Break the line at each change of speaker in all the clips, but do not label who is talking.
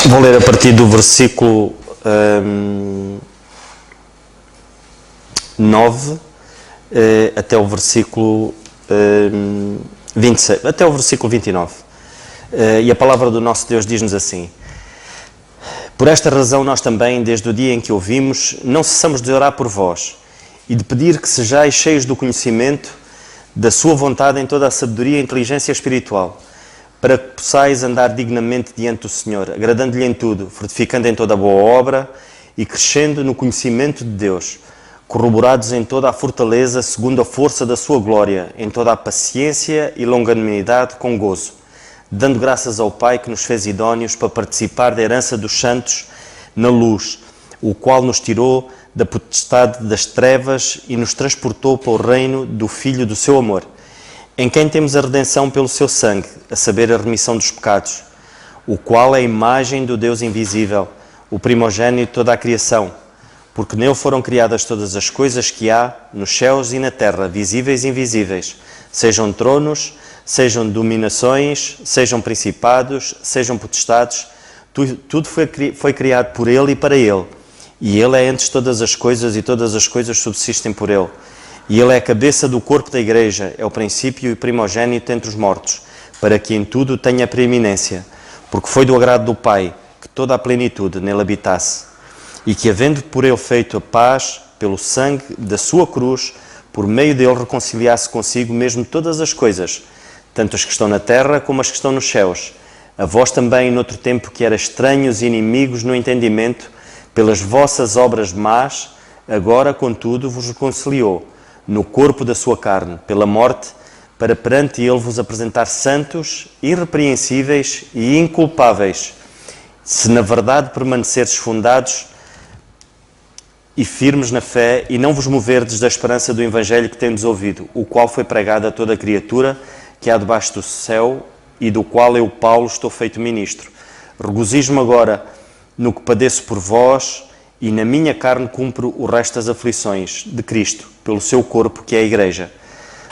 Vou ler a partir do versículo 9 até o versículo 26, até o versículo 29. E a palavra do nosso Deus diz-nos assim: Por esta razão nós também, desde o dia em que ouvimos, não cessamos de orar por vós e de pedir que sejais cheios do conhecimento da sua vontade em toda a sabedoria e inteligência espiritual, para que possais andar dignamente diante do Senhor, agradando-lhe em tudo, fortificando em toda a boa obra e crescendo no conhecimento de Deus, corroborados em toda a fortaleza, segundo a força da sua glória, em toda a paciência e longanimidade com gozo, dando graças ao Pai que nos fez idóneos para participar da herança dos santos na luz, o qual nos tirou da potestade das trevas e nos transportou para o reino do Filho do seu amor, em quem temos a redenção pelo seu sangue, a saber, a remissão dos pecados, o qual é a imagem do Deus invisível, o primogênito de toda a criação, porque nele foram criadas todas as coisas que há nos céus e na terra, visíveis e invisíveis, sejam tronos, sejam dominações, sejam principados, sejam potestades, tudo foi criado por ele e para ele, e ele é antes de todas as coisas e todas as coisas subsistem por ele. E ele é a cabeça do corpo da igreja, é o princípio e primogênito entre os mortos, para que em tudo tenha preeminência, porque foi do agrado do Pai que toda a plenitude nele habitasse, e que, havendo por ele feito a paz, pelo sangue da sua cruz, por meio dele reconciliasse consigo mesmo todas as coisas, tanto as que estão na terra como as que estão nos céus. A vós também, noutro tempo que eras estranhos e inimigos no entendimento, pelas vossas obras más, agora, contudo, vos reconciliou, no corpo da sua carne, pela morte, para perante ele vos apresentar santos, irrepreensíveis e inculpáveis, se na verdade permanecerdes fundados e firmes na fé, e não vos moverdes da esperança do Evangelho que tendes ouvido, o qual foi pregado a toda criatura que há debaixo do céu, e do qual eu, Paulo, estou feito ministro. Regozijo-me agora no que padeço por vós, e na minha carne cumpro o resto das aflições de Cristo, pelo seu corpo, que é a Igreja,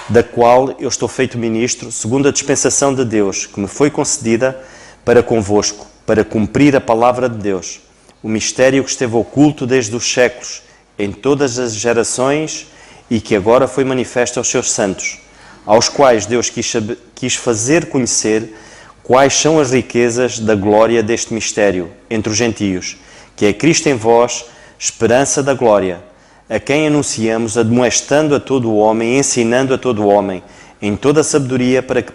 da qual eu estou feito ministro, segundo a dispensação de Deus, que me foi concedida para convosco, para cumprir a palavra de Deus, o mistério que esteve oculto desde os séculos, em todas as gerações, e que agora foi manifesto aos seus santos, aos quais Deus quis fazer conhecer quais são as riquezas da glória deste mistério entre os gentios, que é Cristo em vós, esperança da glória, a quem anunciamos, admoestando a todo o homem, ensinando a todo o homem, em toda a sabedoria, para que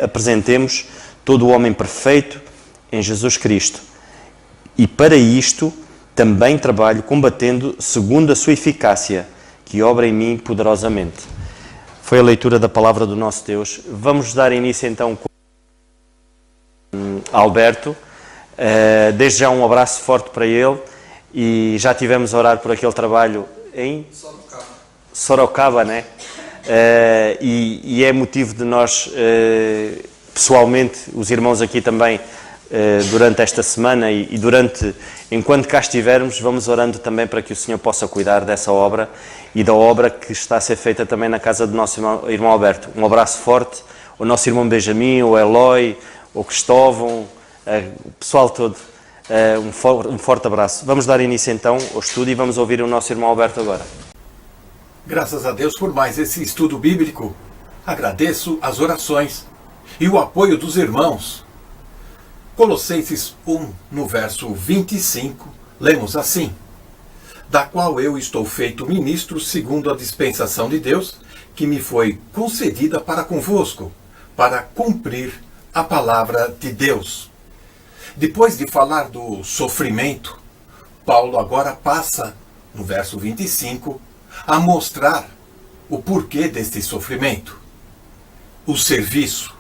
apresentemos todo o homem perfeito em Jesus Cristo. E para isto também trabalho, combatendo segundo a sua eficácia, que obra em mim poderosamente. Foi a leitura da palavra do nosso Deus. Vamos dar início então com Alberto. Desde já um abraço forte para ele, e já tivemos a orar por aquele trabalho em Sorocaba, né? E é motivo de nós, pessoalmente, os irmãos aqui também, durante esta semana e enquanto cá estivermos, vamos orando também para que o Senhor possa cuidar dessa obra e da obra que está a ser feita também na casa do nosso irmão Alberto. Um abraço forte ao nosso irmão Benjamin, ao Eloy, ao Cristóvão, o pessoal todo, um forte abraço. Vamos dar início então ao estudo e vamos ouvir o nosso irmão Alberto agora.
Graças a Deus por mais esse estudo bíblico. Agradeço as orações e o apoio dos irmãos. Colossenses 1, no verso 25, lemos assim: Da qual eu estou feito ministro segundo a dispensação de Deus, que me foi concedida para convosco, para cumprir a palavra de Deus. Depois de falar do sofrimento, Paulo agora passa, no verso 25, a mostrar o porquê deste sofrimento. O serviço.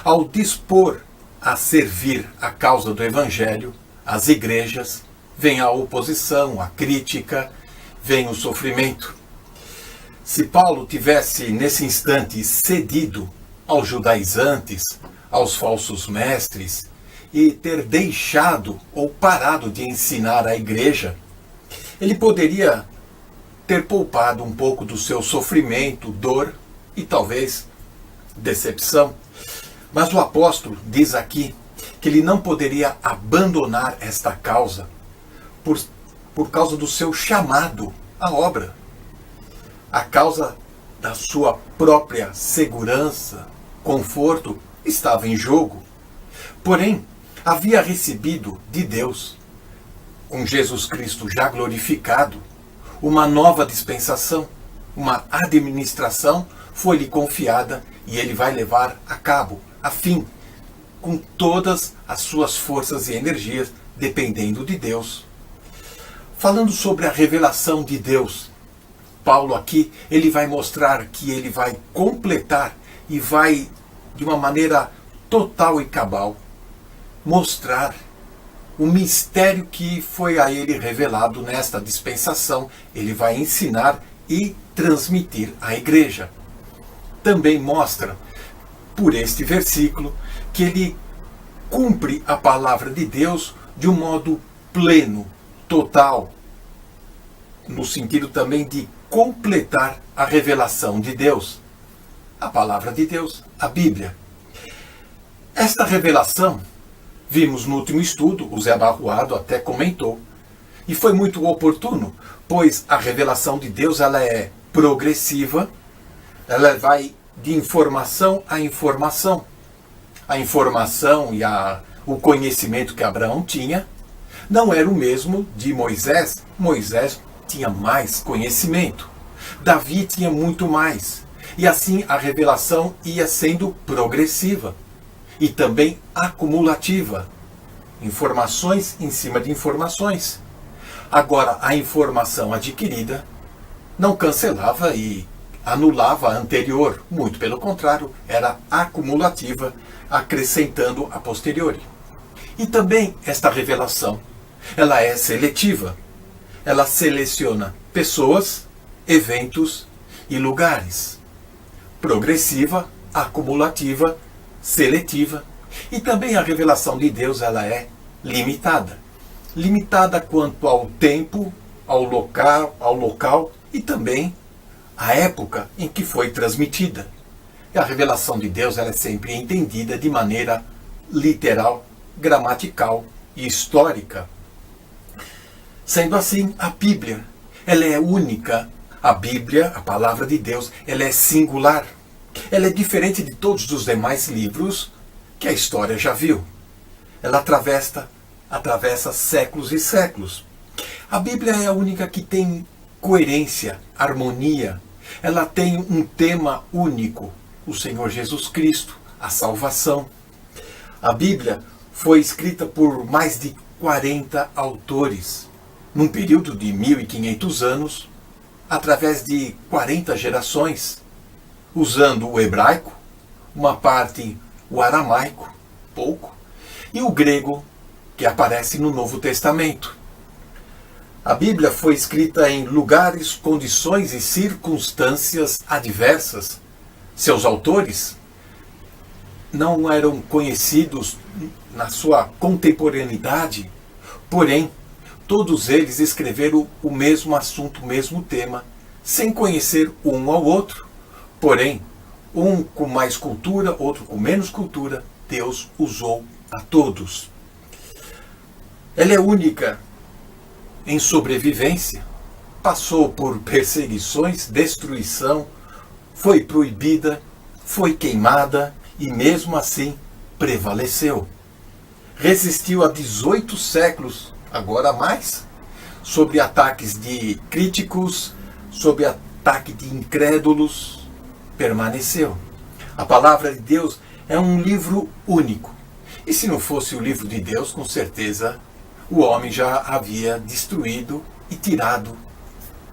Ao dispor a servir a causa do Evangelho, as igrejas, vem a oposição, a crítica, vem o sofrimento. Se Paulo tivesse, nesse instante, cedido aos judaizantes, aos falsos mestres, e ter deixado ou parado de ensinar a igreja, ele poderia ter poupado um pouco do seu sofrimento, dor e talvez decepção. Mas o apóstolo diz aqui que ele não poderia abandonar esta causa por causa do seu chamado à obra. A causa da sua própria segurança, conforto, estava em jogo. Porém, havia recebido de Deus, com Jesus Cristo já glorificado, uma nova dispensação, uma administração foi-lhe confiada e ele vai levar a cabo, a fim, com todas as suas forças e energias, dependendo de Deus. Falando sobre a revelação de Deus, Paulo aqui, ele vai mostrar que ele vai completar e vai, de uma maneira total e cabal, mostrar o mistério que foi a ele revelado nesta dispensação. Ele vai ensinar e transmitir à igreja. Também mostra, por este versículo, que ele cumpre a palavra de Deus de um modo pleno, total, no sentido também de completar a revelação de Deus, a palavra de Deus, a Bíblia. Esta revelação, vimos no último estudo, o Zé Barroado até comentou, e foi muito oportuno, pois a revelação de Deus ela é progressiva, ela vai de informação a informação. A informação e o conhecimento que Abraão tinha não era o mesmo de Moisés. Moisés tinha mais conhecimento. Davi tinha muito mais. E assim a revelação ia sendo progressiva e também acumulativa. Informações em cima de informações. Agora, a informação adquirida não cancelava e anulava a anterior. Muito pelo contrário, era acumulativa, acrescentando a posteriori. E também esta revelação, ela é seletiva. Ela seleciona pessoas, eventos e lugares. Progressiva, acumulativa, seletiva. E também a revelação de Deus ela é limitada. Limitada quanto ao tempo, ao local e também à época em que foi transmitida. E a revelação de Deus ela é sempre entendida de maneira literal, gramatical e histórica. Sendo assim, a Bíblia ela é única. A Bíblia, a palavra de Deus, ela é singular. Ela é diferente de todos os demais livros que a história já viu. Ela atravessa séculos e séculos. A Bíblia é a única que tem coerência, harmonia. Ela tem um tema único, o Senhor Jesus Cristo, a salvação. A Bíblia foi escrita por mais de 40 autores, num período de 1500 anos, através de 40 gerações, usando o hebraico, uma parte o aramaico, pouco, e o grego, que aparece no Novo Testamento. A Bíblia foi escrita em lugares, condições e circunstâncias adversas. Seus autores não eram conhecidos na sua contemporaneidade, porém, todos eles escreveram o mesmo assunto, o mesmo tema, sem conhecer um ao outro. Porém, um com mais cultura, outro com menos cultura, Deus usou a todos. Ela é única em sobrevivência, passou por perseguições, destruição, foi proibida, foi queimada e mesmo assim prevaleceu. Resistiu a 18 séculos, agora mais, sob ataques de críticos, sob ataque de incrédulos, permaneceu. A palavra de Deus é um livro único. E se não fosse o livro de Deus, com certeza o homem já havia destruído e tirado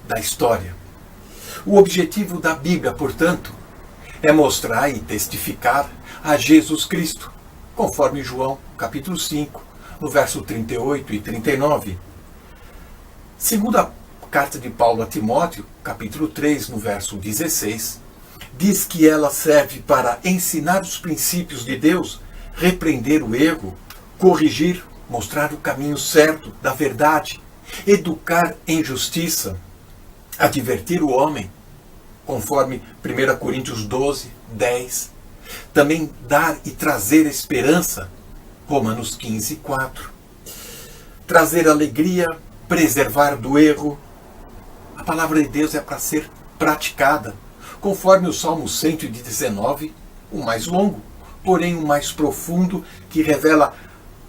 da história. O objetivo da Bíblia, portanto, é mostrar e testificar a Jesus Cristo, conforme João, capítulo 5, no verso 38 e 39. Segundo a carta de Paulo a Timóteo, capítulo 3, no verso 16, diz que ela serve para ensinar os princípios de Deus, repreender o erro, corrigir, mostrar o caminho certo da verdade, educar em justiça, advertir o homem, conforme 1 Coríntios 12, 10, Também dar e trazer esperança, Romanos 15, 4. Trazer alegria, preservar do erro. A palavra de Deus é para ser praticada, conforme o Salmo 119, o mais longo, porém o mais profundo, que revela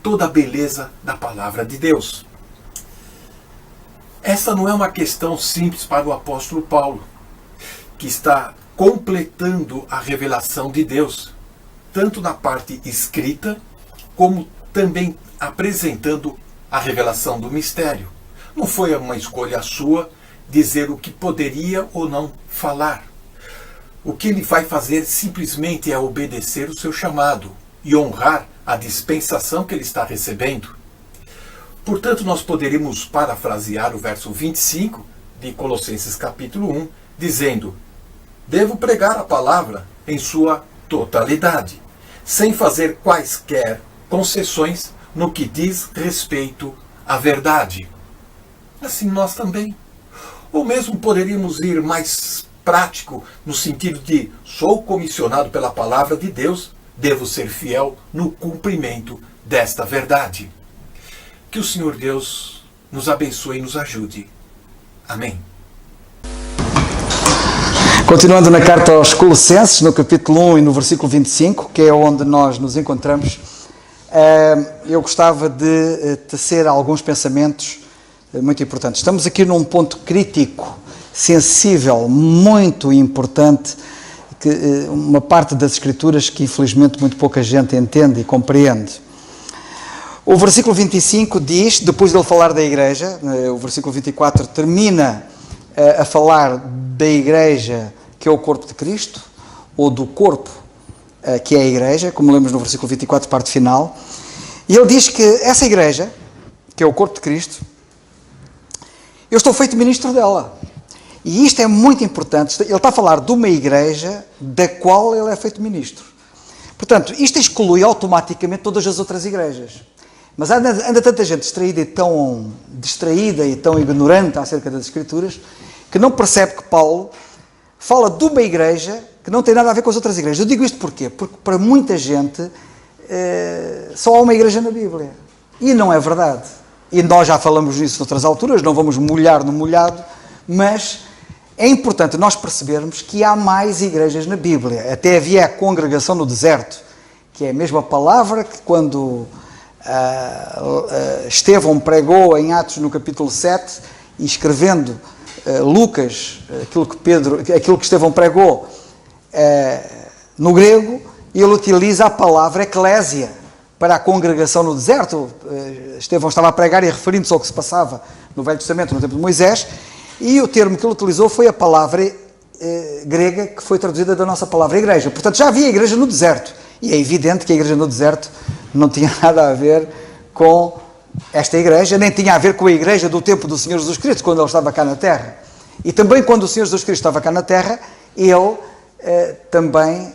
toda a beleza da palavra de Deus. Essa não é uma questão simples para o apóstolo Paulo, que está completando a revelação de Deus, tanto na parte escrita, como também apresentando a revelação do mistério. Não foi uma escolha sua dizer o que poderia ou não falar. O que ele vai fazer simplesmente é obedecer o seu chamado e honrar a dispensação que ele está recebendo. Portanto, nós poderíamos parafrasear o verso 25 de Colossenses capítulo 1, dizendo: devo pregar a palavra em sua totalidade, sem fazer quaisquer concessões no que diz respeito à verdade. Assim nós também. Ou mesmo poderíamos ir mais prático, no sentido de: sou comissionado pela palavra de Deus, devo ser fiel no cumprimento desta verdade. Que o Senhor Deus nos abençoe e nos ajude. Amém.
Continuando na carta aos Colossenses, no capítulo 1 e no versículo 25, que é onde nós nos encontramos, eu gostava de tecer alguns pensamentos muito importantes. Estamos aqui num ponto crítico, sensível, muito importante, uma parte das Escrituras que infelizmente muito pouca gente entende e compreende. O versículo 25 diz, depois de ele falar da igreja, o versículo 24 termina a falar da igreja que é o corpo de Cristo, ou do corpo que é a igreja, como lemos no versículo 24, parte final, e ele diz que essa igreja, que é o corpo de Cristo, eu estou feito ministro dela. E isto é muito importante. Ele está a falar de uma igreja da qual ele é feito ministro. Portanto, isto exclui automaticamente todas as outras igrejas. Mas anda tanta gente distraída e tão ignorante acerca das Escrituras, que não percebe que Paulo fala de uma igreja que não tem nada a ver com as outras igrejas. Eu digo isto porquê? Porque para muita gente só há uma igreja na Bíblia. E não é verdade. E nós já falamos nisso noutras alturas, não vamos molhar no molhado, mas é importante nós percebermos que há mais igrejas na Bíblia. Até havia a congregação no deserto, que é a mesma palavra que quando Estevão pregou em Atos no capítulo 7, e escrevendo Lucas, aquilo que Estevão pregou no grego, ele utiliza a palavra eclésia para a congregação no deserto. Estevão estava a pregar e referindo-se ao que se passava no Velho Testamento, no tempo de Moisés, e o termo que ele utilizou foi a palavra grega que foi traduzida da nossa palavra igreja. Portanto, já havia igreja no deserto, e é evidente que a igreja no deserto não tinha nada a ver com esta igreja, nem tinha a ver com a igreja do tempo do Senhor Jesus Cristo, quando ele estava cá na terra. E também quando o Senhor Jesus Cristo estava cá na terra, ele também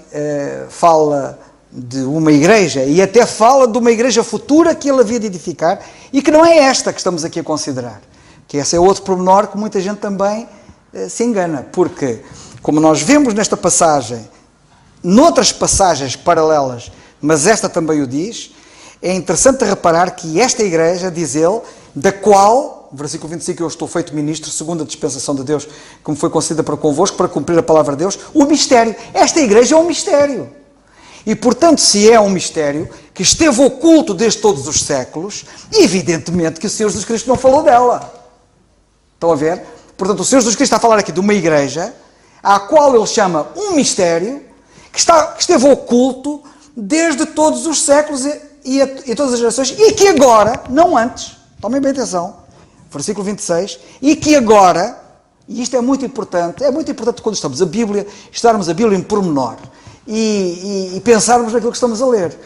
fala de uma igreja, e até fala de uma igreja futura que ele havia de edificar, e que não é esta que estamos aqui a considerar. Que esse é outro pormenor que muita gente também se engana, porque, como nós vemos nesta passagem, noutras passagens paralelas, mas esta também o diz, é interessante reparar que esta igreja, diz ele, da qual, versículo 25, eu estou feito ministro, segundo a dispensação de Deus, como foi concedida para convosco, para cumprir a palavra de Deus, o mistério. Esta igreja é um mistério. E, portanto, se é um mistério que esteve oculto desde todos os séculos, evidentemente que o Senhor Jesus Cristo não falou dela. Estão a ver? Portanto, o Senhor Jesus Cristo está a falar aqui de uma igreja, à qual ele chama um mistério, que esteve oculto desde todos os séculos e todas as gerações, e que agora, não antes, tomem bem atenção, versículo 26, e que agora, e isto é muito importante quando estamos a Bíblia, estudarmos a Bíblia em pormenor, e pensarmos naquilo que estamos a ler,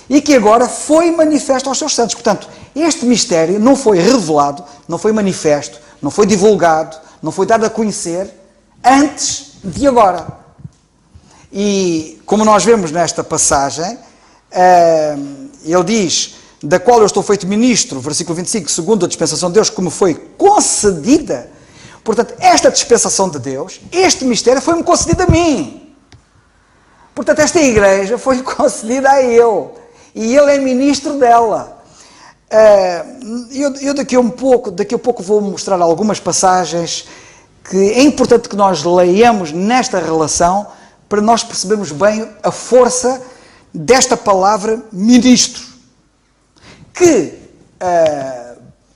e que agora foi manifesto aos seus santos. Portanto, este mistério não foi revelado, não foi manifesto, não foi divulgado, não foi dado a conhecer antes de agora. E como nós vemos nesta passagem, ele diz, da qual eu estou feito ministro, versículo 25, segundo a dispensação de Deus, como foi concedida. Portanto, esta dispensação de Deus, este mistério foi-me concedido a mim. Portanto, esta igreja foi concedida a ele. E ele é ministro dela. Eu daqui a pouco vou mostrar algumas passagens que é importante que nós leiamos nesta relação para nós percebermos bem a força desta palavra ministro. Que,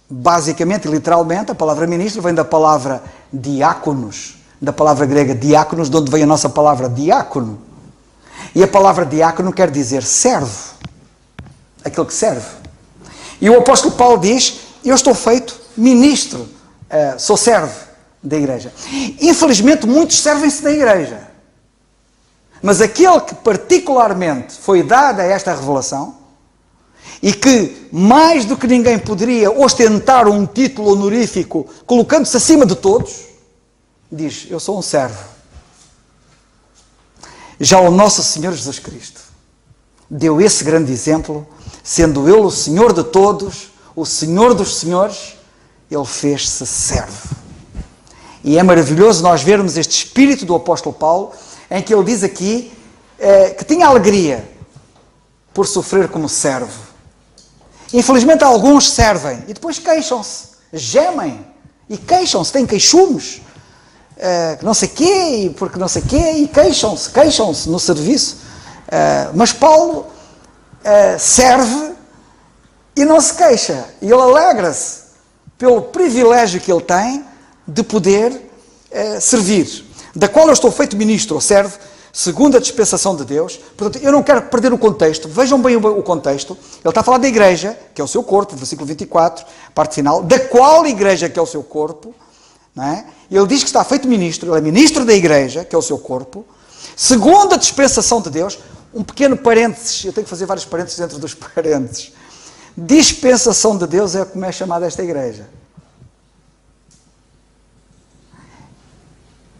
basicamente, literalmente, a palavra ministro vem da palavra diáconos, da palavra grega diáconos, de onde vem a nossa palavra diácono. E a palavra diácono quer dizer servo, aquele que serve. E o apóstolo Paulo diz, eu estou feito ministro, sou servo da igreja. Infelizmente, muitos servem-se da igreja. Mas aquele que particularmente foi dado a esta revelação, e que mais do que ninguém poderia ostentar um título honorífico, colocando-se acima de todos, diz, eu sou um servo. Já o nosso Senhor Jesus Cristo deu esse grande exemplo, sendo Ele o Senhor de todos, o Senhor dos senhores, Ele fez-se servo. E é maravilhoso nós vermos este espírito do apóstolo Paulo, em que ele diz aqui que tinha alegria por sofrer como servo. Infelizmente alguns servem e depois queixam-se, gemem e queixam-se, têm queixumes. Que não sei quê, porque não sei quê, e queixam-se no serviço. Mas Paulo serve e não se queixa. E ele alegra-se pelo privilégio que ele tem de poder servir. Da qual eu estou feito ministro ou servo, segundo a dispensação de Deus. Portanto, eu não quero perder o contexto. Vejam bem o contexto. Ele está a falar da igreja, que é o seu corpo, versículo 24, parte final. Da qual igreja que é o seu corpo. Não é? Ele diz que está feito ministro, ele é ministro da igreja, que é o seu corpo, segundo a dispensação de Deus. Um pequeno parênteses, eu tenho que fazer vários parênteses dentro dos parênteses. Dispensação de Deus é como é chamada esta igreja.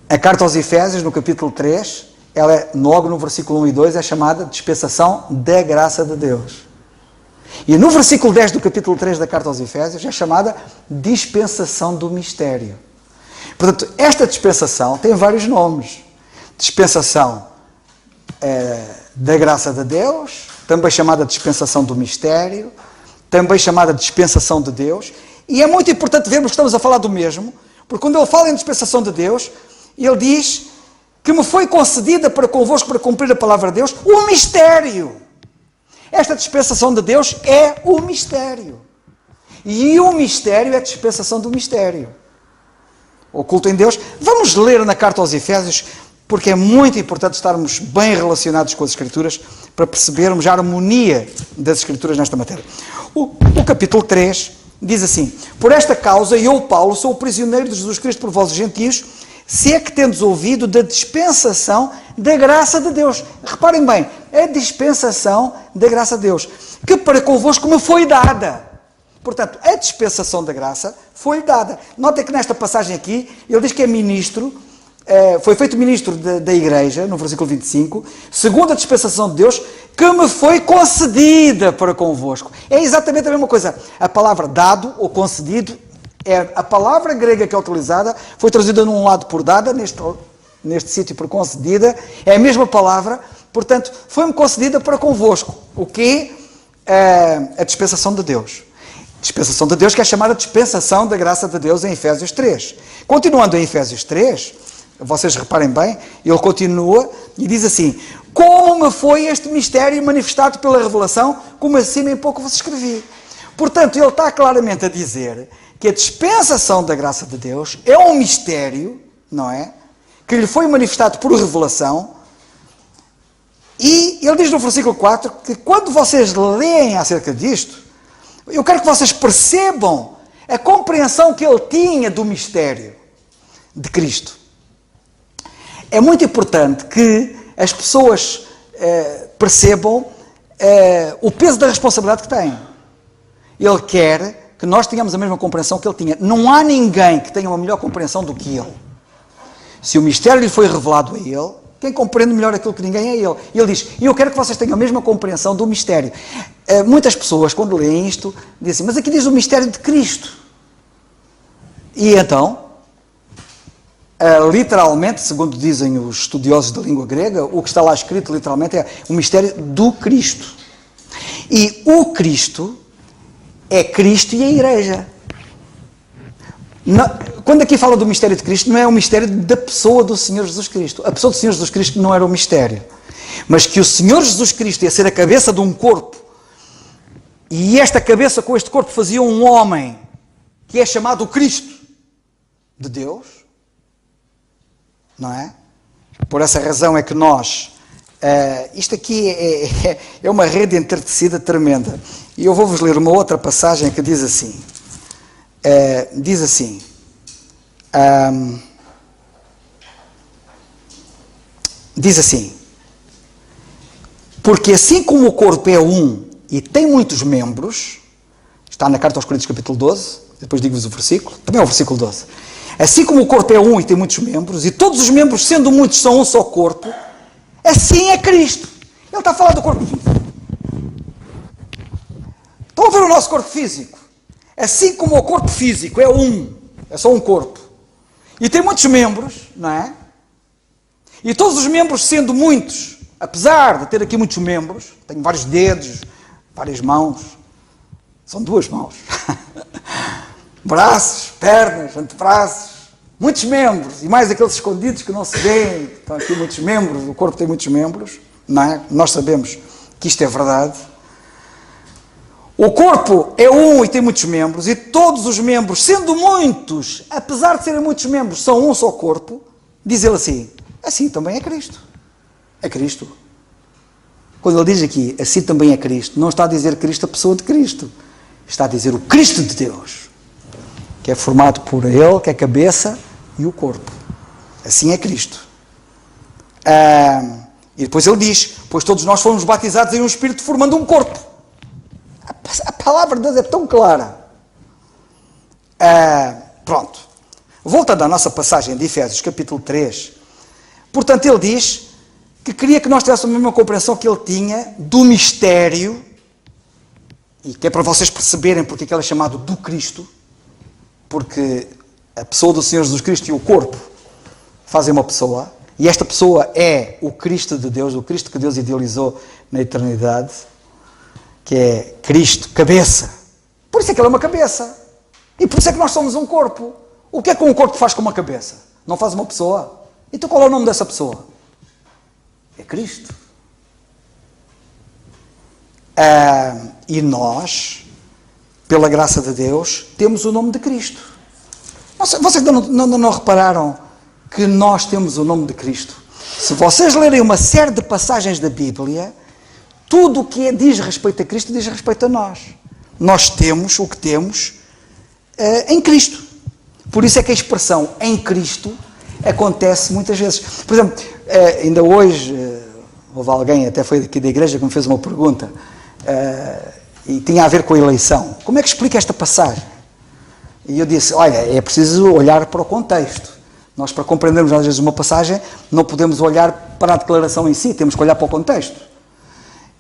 A carta aos Efésios, no capítulo 3, ela é, logo no versículo 1 e 2, é chamada dispensação da graça de Deus. E no versículo 10 do capítulo 3 da carta aos Efésios é chamada dispensação do mistério. Portanto, esta dispensação tem vários nomes. Dispensação da graça de Deus, também chamada dispensação do mistério, também chamada dispensação de Deus. E é muito importante vermos que estamos a falar do mesmo, porque quando ele fala em dispensação de Deus, ele diz que me foi concedida para convosco, para cumprir a palavra de Deus, o mistério. Esta dispensação de Deus é o mistério. E o mistério é a dispensação do mistério. Oculto em Deus. Vamos ler na carta aos Efésios, porque é muito importante estarmos bem relacionados com as Escrituras para percebermos a harmonia das Escrituras nesta matéria. O capítulo 3 diz assim: por esta causa, eu, Paulo, sou o prisioneiro de Jesus Cristo por vós, os gentios, se é que tendes ouvido da dispensação da graça de Deus. Reparem bem, a dispensação da graça de Deus, que para convosco me foi dada. Portanto, a dispensação da graça foi dada. Notem que nesta passagem aqui, ele diz que é ministro, foi feito ministro da igreja, no versículo 25, segundo a dispensação de Deus, que me foi concedida para convosco. É exatamente a mesma coisa. A palavra dado ou concedido, a palavra grega que é utilizada, foi traduzida num lado por dada, neste sítio por concedida, é a mesma palavra, portanto, foi-me concedida para convosco. O quê? A dispensação de Deus. Dispensação de Deus, que é chamada dispensação da graça de Deus em Efésios 3. Continuando em Efésios 3, vocês reparem bem, ele continua e diz assim: como me foi este mistério manifestado pela revelação, como acima em pouco vos escrevi. Portanto, ele está claramente a dizer que a dispensação da graça de Deus é um mistério, não é? Que lhe foi manifestado por revelação. E ele diz no versículo 4 que quando vocês leem acerca disto, eu quero que vocês percebam a compreensão que ele tinha do mistério de Cristo. É muito importante que as pessoas percebam o peso da responsabilidade que têm. Ele quer que nós tenhamos a mesma compreensão que ele tinha. Não há ninguém que tenha uma melhor compreensão do que ele. Se o mistério lhe foi revelado a ele, quem compreende melhor aquilo que ninguém é ele. E ele diz, eu quero que vocês tenham a mesma compreensão do mistério. Muitas pessoas, quando leem isto, dizem, mas aqui diz o mistério de Cristo. E então, Literalmente, segundo dizem os estudiosos da língua grega, o que está lá escrito literalmente é o mistério do Cristo. E o Cristo é Cristo e a Igreja. Quando aqui fala do mistério de Cristo, não é o mistério da pessoa do Senhor Jesus Cristo. A pessoa do Senhor Jesus Cristo não era o mistério. Mas que o Senhor Jesus Cristo ia ser a cabeça de um corpo, e esta cabeça com este corpo fazia um homem, que é chamado o Cristo de Deus, não é? Por essa razão é que nós... isto aqui é uma rede entretecida tremenda. E eu vou-vos ler uma outra passagem que diz assim. Diz assim... diz assim: porque assim como o corpo é um e tem muitos membros, está na carta aos Coríntios capítulo 12, depois digo-vos o versículo, também é o versículo 12. Assim como o corpo é um e tem muitos membros, e todos os membros, sendo muitos, são um só corpo, assim é Cristo. Ele está a falar do corpo físico. Estão a ver o nosso corpo físico? Assim como o corpo físico é um, é só um corpo, e tem muitos membros, não é? E todos os membros, sendo muitos, apesar de ter aqui muitos membros, tenho vários dedos, várias mãos, são 2 mãos, braços, pernas, antebraços, muitos membros, e mais aqueles escondidos que não se veem, estão aqui muitos membros, o corpo tem muitos membros, não é? Nós sabemos que isto é verdade. O corpo é um e tem muitos membros, e todos os membros, sendo muitos, apesar de serem muitos membros, são um só corpo, diz ele assim também é Cristo. É Cristo. Quando ele diz aqui, assim também é Cristo, não está a dizer Cristo a pessoa de Cristo, está a dizer o Cristo de Deus, que é formado por ele, que é a cabeça e o corpo. Assim é Cristo. E depois ele diz, pois todos nós fomos batizados em um Espírito formando um corpo. A palavra de Deus é tão clara. Pronto. Voltando à nossa passagem de Efésios capítulo 3, portanto ele diz que queria que nós tivéssemos a mesma compreensão que ele tinha do mistério, e que é para vocês perceberem porque é que ele é chamado do Cristo, porque a pessoa do Senhor Jesus Cristo e o corpo fazem uma pessoa, e esta pessoa é o Cristo de Deus, o Cristo que Deus idealizou na eternidade, que é Cristo, cabeça. Por isso é que ele é uma cabeça. E por isso é que nós somos um corpo. O que é que um corpo faz com uma cabeça? Não faz uma pessoa? Então qual é o nome dessa pessoa? É Cristo. E nós, pela graça de Deus, temos o nome de Cristo. Vocês não repararam que nós temos o nome de Cristo? Se vocês lerem uma série de passagens da Bíblia, tudo o que diz respeito a Cristo diz respeito a nós. Nós temos o que temos em Cristo. Por isso é que a expressão em Cristo acontece muitas vezes. Por exemplo, ainda hoje houve alguém, até foi aqui da igreja, que me fez uma pergunta e tinha a ver com a eleição. Como é que explica esta passagem? E eu disse, olha, é preciso olhar para o contexto. Nós, para compreendermos às vezes uma passagem, não podemos olhar para a declaração em si, temos que olhar para o contexto.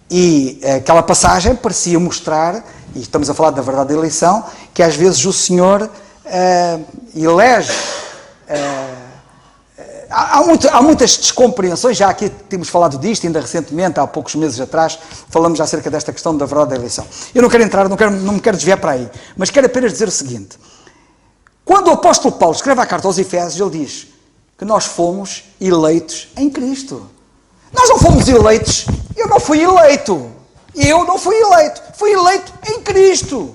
E aquela passagem parecia mostrar, e estamos a falar da verdade da eleição, que às vezes o Senhor elege. Há muitas descompreensões, já aqui temos falado disto, ainda recentemente, há poucos meses atrás, falamos acerca desta questão da verdade da eleição. Eu não quero entrar, não me quero desviar para aí, mas quero apenas dizer o seguinte: quando o apóstolo Paulo escreve a carta aos Efésios, ele diz que nós fomos eleitos em Cristo. Nós não fomos eleitos, eu não fui eleito, fui eleito em Cristo.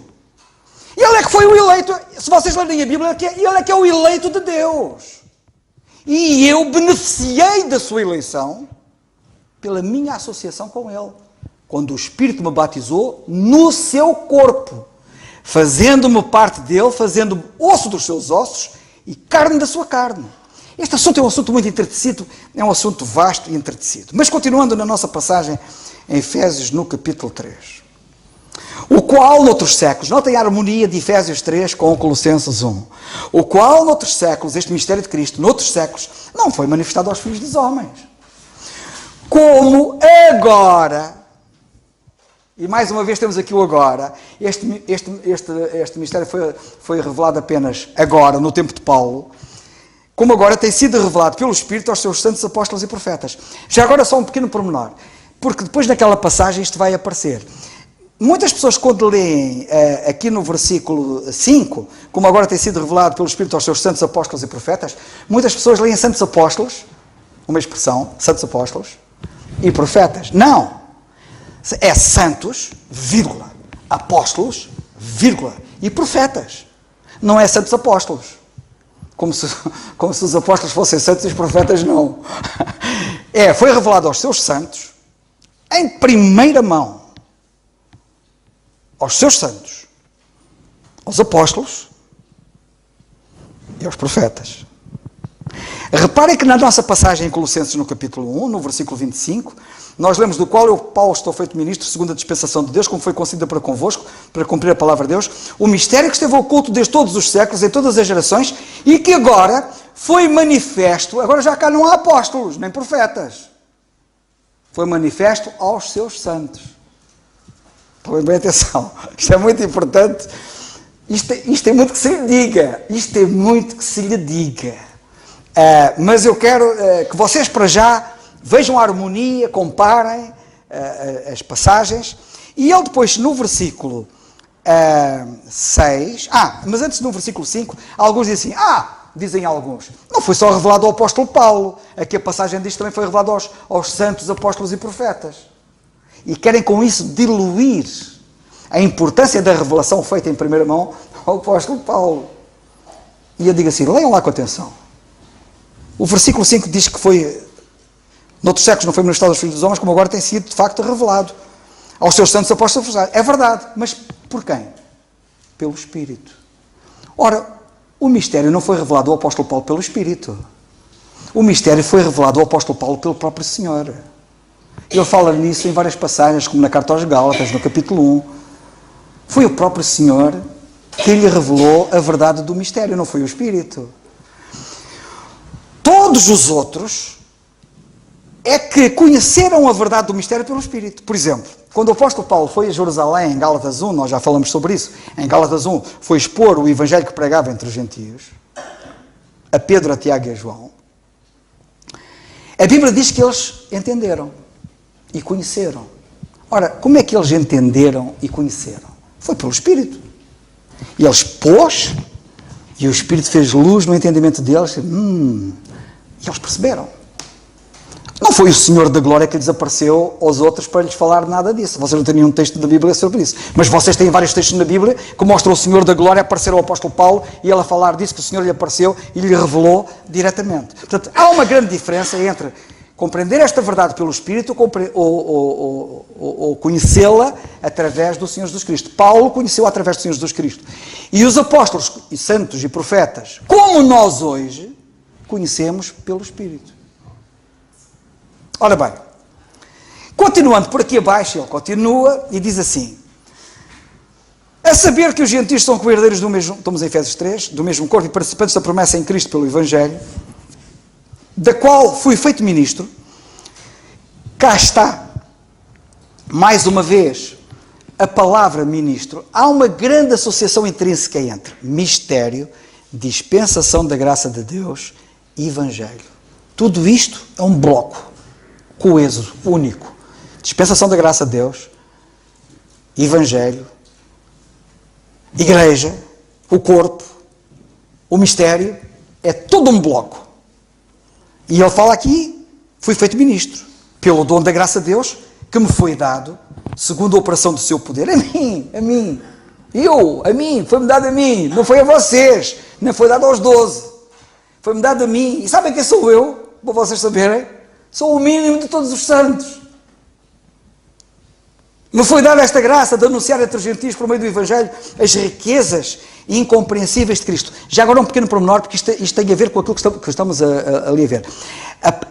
E ele é que foi o eleito, se vocês lerem a Bíblia, ele é que é o eleito de Deus. E eu beneficiei da sua eleição pela minha associação com ele, quando o Espírito me batizou no seu corpo, fazendo-me parte dele, fazendo-me osso dos seus ossos e carne da sua carne. Este assunto é um assunto muito entretecido, é um assunto vasto e entretecido. Mas continuando na nossa passagem em Efésios, no capítulo 3. O qual, noutros séculos, notem a harmonia de Efésios 3 com Colossenses 1. O qual, noutros séculos, este mistério de Cristo, noutros séculos, não foi manifestado aos filhos dos homens. Como agora, e mais uma vez temos aqui o agora, este mistério foi revelado apenas agora, no tempo de Paulo, como agora tem sido revelado pelo Espírito aos seus santos apóstolos e profetas. Já agora só um pequeno pormenor, porque depois naquela passagem isto vai aparecer. Muitas pessoas, quando leem aqui no versículo 5, como agora tem sido revelado pelo Espírito aos seus santos apóstolos e profetas, muitas pessoas leem santos apóstolos, uma expressão, santos apóstolos e profetas. Não! É santos, vírgula, apóstolos, vírgula, e profetas. Não é santos apóstolos. Como se os apóstolos fossem santos e os profetas não. Foi revelado aos seus santos, em primeira mão, aos seus santos, aos apóstolos e aos profetas. Reparem que na nossa passagem em Colossenses, no capítulo 1, no versículo 25, nós lemos: do qual eu, Paulo, estou feito ministro, segundo a dispensação de Deus, como foi concedida para convosco, para cumprir a palavra de Deus, o mistério que esteve oculto desde todos os séculos, em todas as gerações, e que agora foi manifesto. Agora já cá não há apóstolos, nem profetas. Foi manifesto aos seus santos. Põe bem atenção, isto é muito importante, isto é muito que se lhe diga, isto é muito que se lhe diga, mas eu quero que vocês para já vejam a harmonia, comparem as passagens, e ele depois no versículo 6, mas antes no versículo 5, alguns dizem assim, dizem alguns, não foi só revelado ao apóstolo Paulo, aqui a passagem diz que também foi revelado aos santos apóstolos e profetas. E querem com isso diluir a importância da revelação feita em primeira mão ao apóstolo Paulo. E eu digo assim, leiam lá com atenção. O versículo 5 diz que foi, noutros séculos não foi manifestado aos filhos dos homens, como agora tem sido de facto revelado aos seus santos apóstolos. É verdade, mas por quem? Pelo Espírito. Ora, o mistério não foi revelado ao apóstolo Paulo pelo Espírito. O mistério foi revelado ao apóstolo Paulo pelo próprio Senhor. Ele fala nisso em várias passagens, como na carta aos Gálatas, no capítulo 1. Foi o próprio Senhor que lhe revelou a verdade do mistério, não foi o Espírito. Todos os outros é que conheceram a verdade do mistério pelo Espírito. Por exemplo, quando o apóstolo Paulo foi a Jerusalém, em Gálatas 1, nós já falamos sobre isso, em Gálatas 1, foi expor o evangelho que pregava entre os gentios, a Pedro, a Tiago e a João. A Bíblia diz que eles entenderam e conheceram. Ora, como é que eles entenderam e conheceram? Foi pelo Espírito. E eles pôs, e o Espírito fez luz no entendimento deles, e eles perceberam. Não foi o Senhor da Glória que lhes apareceu aos outros para lhes falar nada disso. Vocês não têm nenhum texto da Bíblia sobre isso. Mas vocês têm vários textos na Bíblia que mostram o Senhor da Glória aparecer ao apóstolo Paulo e ele a falar disso, que o Senhor lhe apareceu e lhe revelou diretamente. Portanto, há uma grande diferença entre compreender esta verdade pelo Espírito ou conhecê-la através do Senhor Jesus Cristo. Paulo conheceu através do Senhor Jesus Cristo. E os apóstolos, e santos e profetas, como nós hoje, conhecemos pelo Espírito. Ora bem, continuando por aqui abaixo, ele continua e diz assim: a saber que os gentios são co-herdeiros do mesmo, estamos em Efésios 3, do mesmo corpo e participantes da promessa em Cristo pelo Evangelho, da qual fui feito ministro. Cá está, mais uma vez, a palavra ministro. Há uma grande associação intrínseca entre mistério, dispensação da graça de Deus e Evangelho. Tudo isto é um bloco coeso, único. Dispensação da graça de Deus, Evangelho, Igreja, o corpo, o mistério, é todo um bloco. E ele fala aqui, fui feito ministro, pelo dom da graça de Deus, que me foi dado, segundo a operação do seu poder. A mim, foi-me dado a mim, não foi a vocês, nem foi dado aos 12. Foi-me dado a mim. E sabem quem sou eu? Para vocês saberem, sou o mínimo de todos os santos. Me foi dada esta graça de anunciar entre os gentios, por meio do Evangelho, as riquezas incompreensíveis de Cristo. Já agora um pequeno pormenor, porque isto tem a ver com aquilo que estamos ali a ver.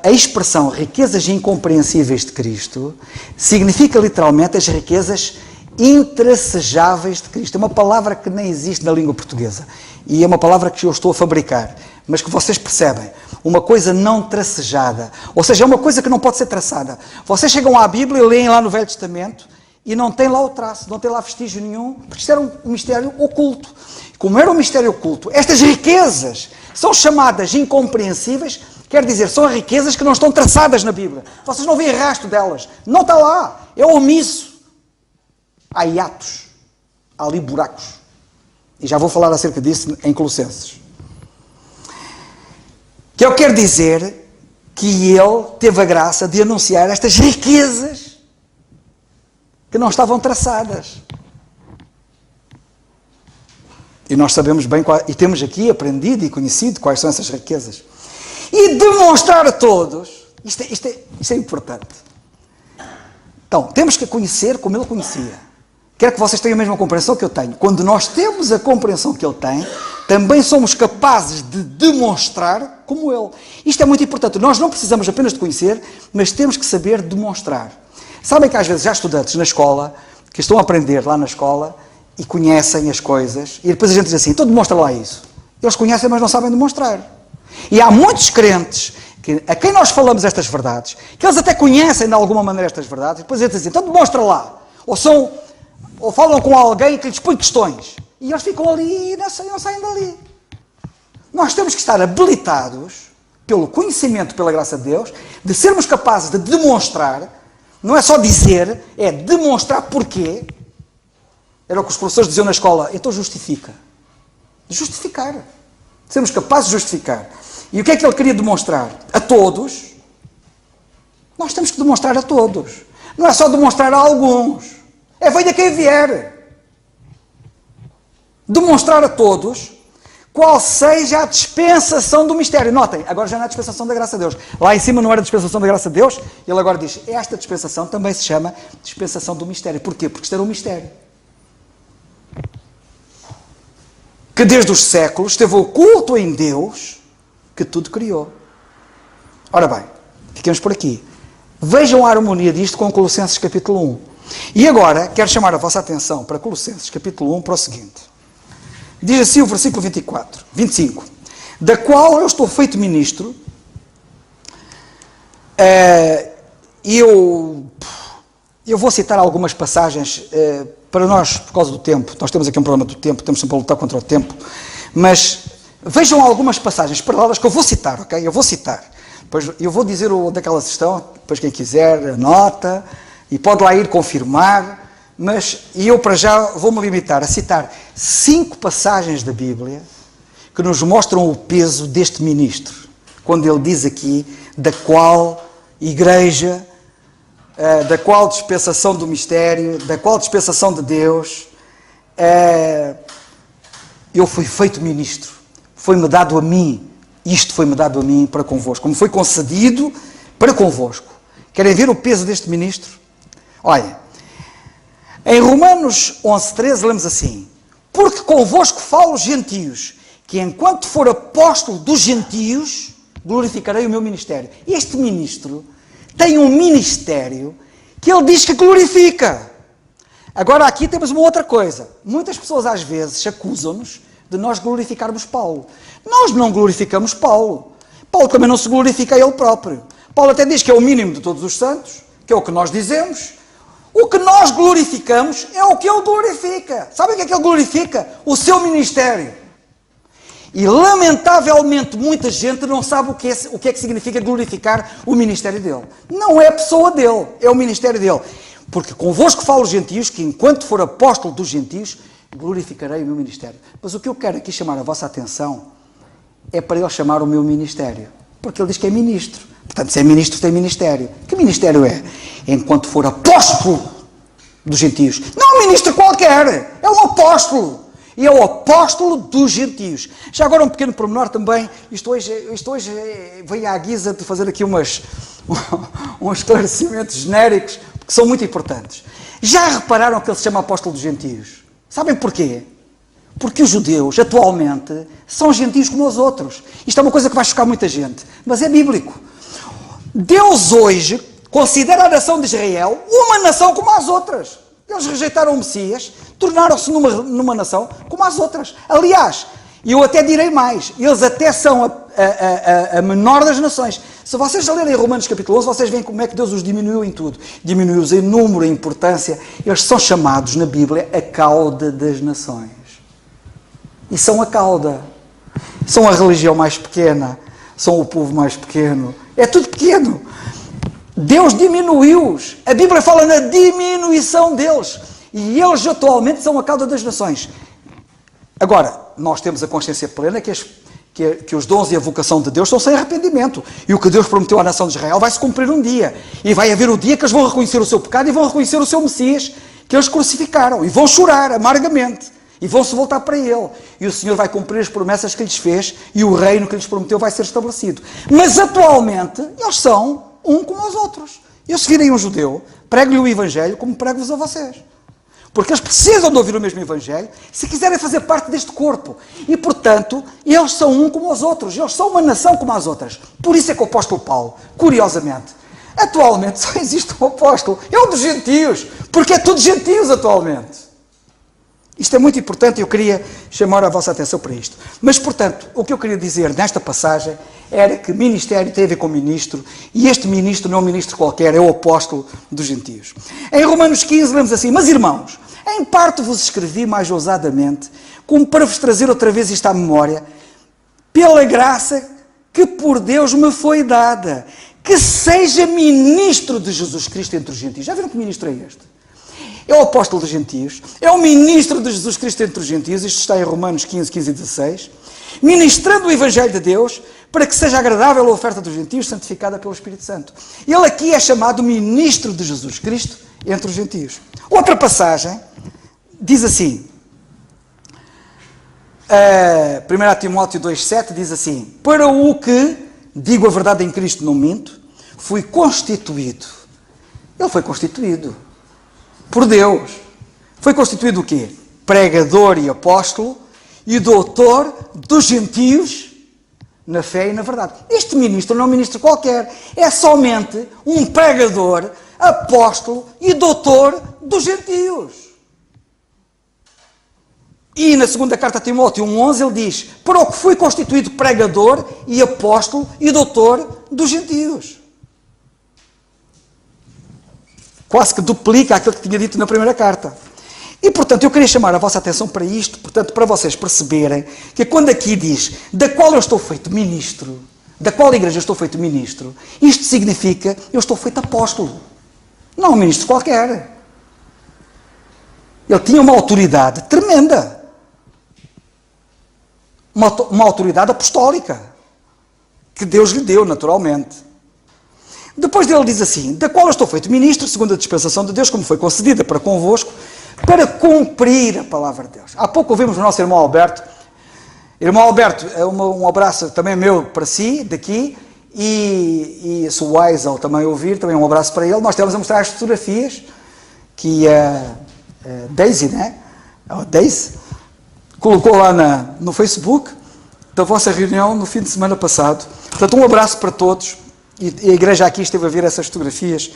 A expressão riquezas incompreensíveis de Cristo significa literalmente as riquezas intracejáveis de Cristo. É uma palavra que nem existe na língua portuguesa. E é uma palavra que eu estou a fabricar. Mas que vocês percebem. Uma coisa não tracejada. Ou seja, é uma coisa que não pode ser traçada. Vocês chegam à Bíblia e leem lá no Velho Testamento e não tem lá o traço, não tem lá vestígio nenhum, porque isto era um mistério oculto. Como era um mistério oculto, estas riquezas São chamadas incompreensíveis, quer dizer, são riquezas que não estão traçadas na Bíblia. Vocês não veem rastro delas. Não está lá. É omisso. Há hiatos. Há ali buracos. E já vou falar acerca disso em Colossenses. Que eu quero dizer que ele teve a graça de anunciar estas riquezas que não estavam traçadas. E nós sabemos bem, e temos aqui aprendido e conhecido quais são essas riquezas. E demonstrar a todos, isto é importante. Então, temos que conhecer como ele conhecia. Quero que vocês tenham a mesma compreensão que eu tenho. Quando nós temos a compreensão que ele tem, também somos capazes de demonstrar como ele. Isto é muito importante. Nós não precisamos apenas de conhecer, mas temos que saber demonstrar. Sabem que às vezes há estudantes na escola, que estão a aprender lá na escola, e conhecem as coisas, e depois a gente diz assim, então demonstra lá isso. Eles conhecem, mas não sabem demonstrar. E há muitos crentes a quem nós falamos estas verdades, que eles até conhecem de alguma maneira estas verdades, e depois eles dizem, então demonstra lá. Ou falam com alguém que lhes põe questões. E eles ficam ali e não saem dali. Nós temos que estar habilitados, pelo conhecimento, pela graça de Deus, de sermos capazes de demonstrar, não é só dizer, é demonstrar porquê. Era o que os professores diziam na escola, então justifica. Justificar. Sermos capazes de justificar. E o que é que ele queria demonstrar? A todos. Nós temos que demonstrar a todos. Não é só demonstrar a alguns. É venha quem vier. Demonstrar a todos qual seja a dispensação do mistério. Notem, agora já não é a dispensação da graça de Deus. Lá em cima não era a dispensação da graça de Deus. Ele agora diz, esta dispensação também se chama dispensação do mistério. Porquê? Porque isto era um mistério. Que desde os séculos esteve oculto em Deus, que tudo criou. Ora bem, fiquemos por aqui. Vejam a harmonia disto com Colossenses capítulo 1. E agora, quero chamar a vossa atenção para Colossenses capítulo 1, para o seguinte. Diz assim o versículo 25. Da qual eu estou feito ministro, eu vou citar algumas passagens, para nós, por causa do tempo, nós temos aqui um problema do tempo, temos sempre a lutar contra o tempo, mas vejam algumas passagens paralelas que eu vou citar, ok? Eu vou citar. Depois eu vou dizer onde é que elas estão, depois quem quiser anota, e pode lá ir confirmar, mas eu para já vou-me limitar a citar 5 passagens da Bíblia que nos mostram o peso deste ministro, quando ele diz aqui, da qual igreja, da qual dispensação do mistério, da qual dispensação de Deus, eu fui feito ministro, foi-me dado a mim, isto foi-me dado a mim para convosco, como foi concedido para convosco. Querem ver o peso deste ministro? Olha, em Romanos 11:13 lemos assim, porque convosco falo gentios, que enquanto for apóstolo dos gentios, glorificarei o meu ministério. Este ministro tem um ministério que ele diz que glorifica. Agora aqui temos uma outra coisa. Muitas pessoas às vezes acusam-nos de nós glorificarmos Paulo. Nós não glorificamos Paulo. Paulo também não se glorifica a ele próprio. Paulo até diz que é o mínimo de todos os santos, que é o que nós dizemos. O que nós glorificamos é o que ele glorifica. Sabem o que é que ele glorifica? O seu ministério. E, lamentavelmente, muita gente não sabe o que é que significa glorificar o ministério dele. Não é a pessoa dele, é o ministério dele. Porque convosco falo gentios, que enquanto for apóstolo dos gentios, glorificarei o meu ministério. Mas o que eu quero aqui chamar a vossa atenção é para ele chamar o meu ministério. Porque ele diz que é ministro. Portanto, se é ministro, tem ministério. Que ministério é? Enquanto for apóstolo dos gentios. Não um ministro qualquer, é um apóstolo. E é o apóstolo dos gentios. Já agora um pequeno pormenor também, isto hoje veio à guisa de fazer aqui uns esclarecimentos genéricos, que são muito importantes. Já repararam que ele se chama apóstolo dos gentios? Sabem porquê? Porque os judeus, atualmente, são gentios como os outros. Isto é uma coisa que vai chocar muita gente, mas é bíblico. Deus hoje considera a nação de Israel uma nação como as outras. Eles rejeitaram o Messias, tornaram-se numa nação como as outras. Aliás, eu até direi mais, eles até são a menor das nações. Se vocês lerem Romanos capítulo 11, vocês veem como é que Deus os diminuiu em tudo. Diminuiu-os em número, em importância. Eles são chamados na Bíblia a cauda das nações. E são a cauda. são a religião mais pequena, são o povo mais pequeno. É tudo pequeno. Deus diminuiu-os. A Bíblia fala na diminuição deles. E eles atualmente são a cauda das nações. Agora, nós temos a consciência plena que os dons e a vocação de Deus são sem arrependimento. E o que Deus prometeu à nação de Israel vai se cumprir um dia. E vai haver o dia que eles vão reconhecer o seu pecado e vão reconhecer o seu Messias, que eles crucificaram. E vão chorar amargamente. E vão se voltar para Ele. E o Senhor vai cumprir as promessas que lhes fez e o reino que lhes prometeu vai ser estabelecido. Mas atualmente, eles são um como os outros. Eu, se virem um judeu, prego-lhe o Evangelho como prego-vos a vocês. Porque eles precisam de ouvir o mesmo Evangelho se quiserem fazer parte deste corpo. E, portanto, eles são um como os outros. Eles são uma nação como as outras. Por isso é que o apóstolo Paulo, curiosamente, atualmente só existe um apóstolo. É um dos gentios. Porque é tudo gentios atualmente. Isto é muito importante e eu queria chamar a vossa atenção para isto. Mas, portanto, o que eu queria dizer nesta passagem era que ministério tem a ver com ministro, e este ministro não é um ministro qualquer, é o apóstolo dos gentios. Em Romanos 15 lemos assim: mas irmãos, em parte vos escrevi mais ousadamente, como para vos trazer outra vez isto à memória, pela graça que por Deus me foi dada, que seja ministro de Jesus Cristo entre os gentios. Já viram que ministro é este? É o apóstolo dos gentios, é o ministro de Jesus Cristo entre os gentios, isto está em Romanos 15, 15 e 16, ministrando o Evangelho de Deus, para que seja agradável a oferta dos gentios, santificada pelo Espírito Santo. Ele aqui é chamado ministro de Jesus Cristo entre os gentios. Outra passagem diz assim, 1 Timóteo 2,7 diz assim: para o que, digo a verdade em Cristo, não minto, fui constituído. Ele foi constituído por Deus. Foi constituído o quê? Pregador e apóstolo e doutor dos gentios na fé e na verdade. Este ministro não é um ministro qualquer, é somente um pregador, apóstolo e doutor dos gentios. E na segunda carta a Timóteo 1,11 ele diz: para o que fui constituído pregador e apóstolo e doutor dos gentios. Quase que duplica aquilo que tinha dito na primeira carta. E, portanto, eu queria chamar a vossa atenção para isto, portanto, para vocês perceberem que quando aqui diz da qual eu estou feito ministro, da qual igreja eu estou feito ministro, isto significa eu estou feito apóstolo. Não um ministro qualquer. Ele tinha uma autoridade tremenda. Uma autoridade apostólica que Deus lhe deu, naturalmente. Depois dele diz assim: da qual eu estou feito ministro, segundo a dispensação de Deus, como foi concedida para convosco, para cumprir a palavra de Deus. Há pouco ouvimos o nosso irmão Alberto. Irmão Alberto, um abraço também meu para si, daqui, e se o Weisel também ouvir, também um abraço para ele. Nós temos a mostrar as fotografias que a Daisy, né? A Daisy colocou lá no Facebook da vossa reunião no fim de semana passado. Portanto, um abraço para todos. E a igreja aqui esteve a ver essas fotografias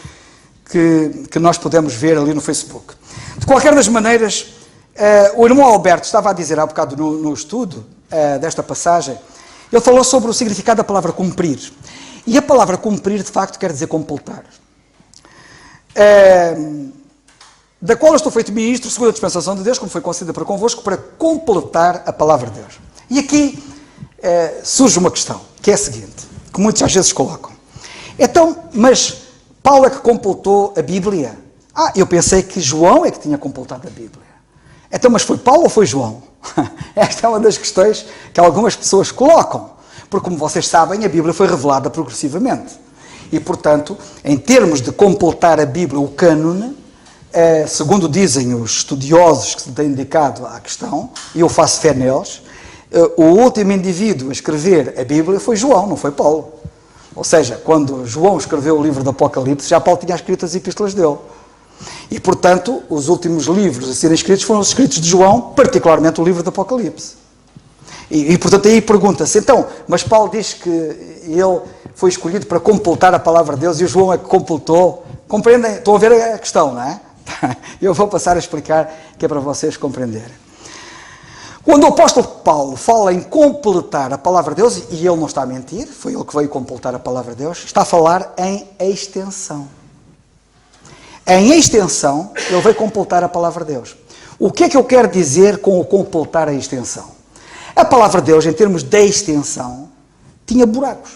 que nós podemos ver ali no Facebook. De qualquer das maneiras, o irmão Alberto estava a dizer há bocado no estudo desta passagem, ele falou sobre o significado da palavra cumprir. E a palavra cumprir, de facto, quer dizer completar. Da qual eu estou feito ministro, segundo a dispensação de Deus, como foi concedida para convosco, para completar a palavra de Deus. E aqui surge uma questão, que é a seguinte, que muitos às vezes colocam. Então, mas Paulo é que completou a Bíblia? Eu pensei que João é que tinha completado a Bíblia. Então, mas foi Paulo ou foi João? Esta é uma das questões que algumas pessoas colocam. Porque, como vocês sabem, a Bíblia foi revelada progressivamente. E, portanto, em termos de completar a Bíblia, o cânone, segundo dizem os estudiosos que se têm dedicado à questão, e eu faço fé neles, o último indivíduo a escrever a Bíblia foi João, não foi Paulo. Ou seja, quando João escreveu o livro do Apocalipse, já Paulo tinha escrito as epístolas dele. E, portanto, os últimos livros a serem escritos foram os escritos de João, particularmente o livro do Apocalipse. E portanto, aí pergunta-se, então, mas Paulo diz que ele foi escolhido para completar a palavra de Deus e o João é que completou. Compreendem? Estão a ver a questão, não é? Eu vou passar a explicar, que é para vocês compreenderem. Quando o apóstolo Paulo fala em completar a palavra de Deus, e ele não está a mentir, foi ele que veio completar a palavra de Deus, está a falar em extensão. Em extensão, ele veio completar a palavra de Deus. O que é que eu quero dizer com o completar a extensão? A palavra de Deus, em termos de extensão, tinha buracos.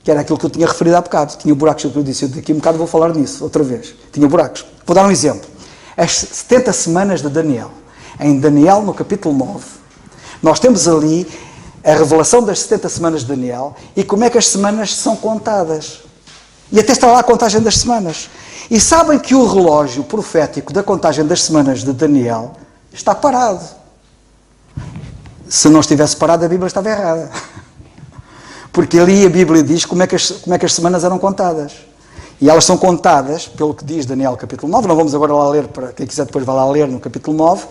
Que era aquilo que eu tinha referido há bocado. Tinha buracos, eu disse, daqui a um bocado vou falar nisso, outra vez. Tinha buracos. Vou dar um exemplo. As 70 semanas de Daniel. Em Daniel, no capítulo 9, nós temos ali a revelação das 70 semanas de Daniel e como é que as semanas são contadas. E até está lá a contagem das semanas. E sabem que o relógio profético da contagem das semanas de Daniel está parado. Se não estivesse parado, a Bíblia estava errada. Porque ali a Bíblia diz como é que as semanas eram contadas. E elas são contadas, pelo que diz Daniel capítulo 9, não vamos agora lá ler, para quem quiser depois vai lá ler no capítulo 9,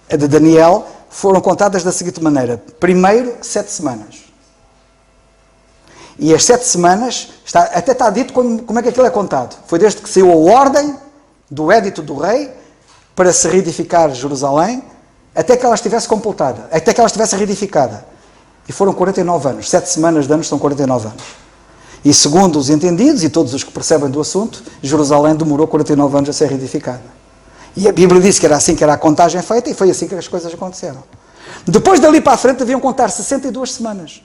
a de Daniel, foram contadas da seguinte maneira. Primeiro, 7 semanas. E as 7 semanas, até está dito como é que aquilo é contado. Foi desde que saiu a ordem do édito do rei para se reedificar Jerusalém, até que ela estivesse completada, até que ela estivesse reedificada. E foram 49 anos. 7 semanas de anos são 49 anos. E segundo os entendidos e todos os que percebem do assunto, Jerusalém demorou 49 anos a ser reedificada. E a Bíblia disse que era assim que era a contagem feita e foi assim que as coisas aconteceram. Depois dali para a frente deviam contar 62 semanas.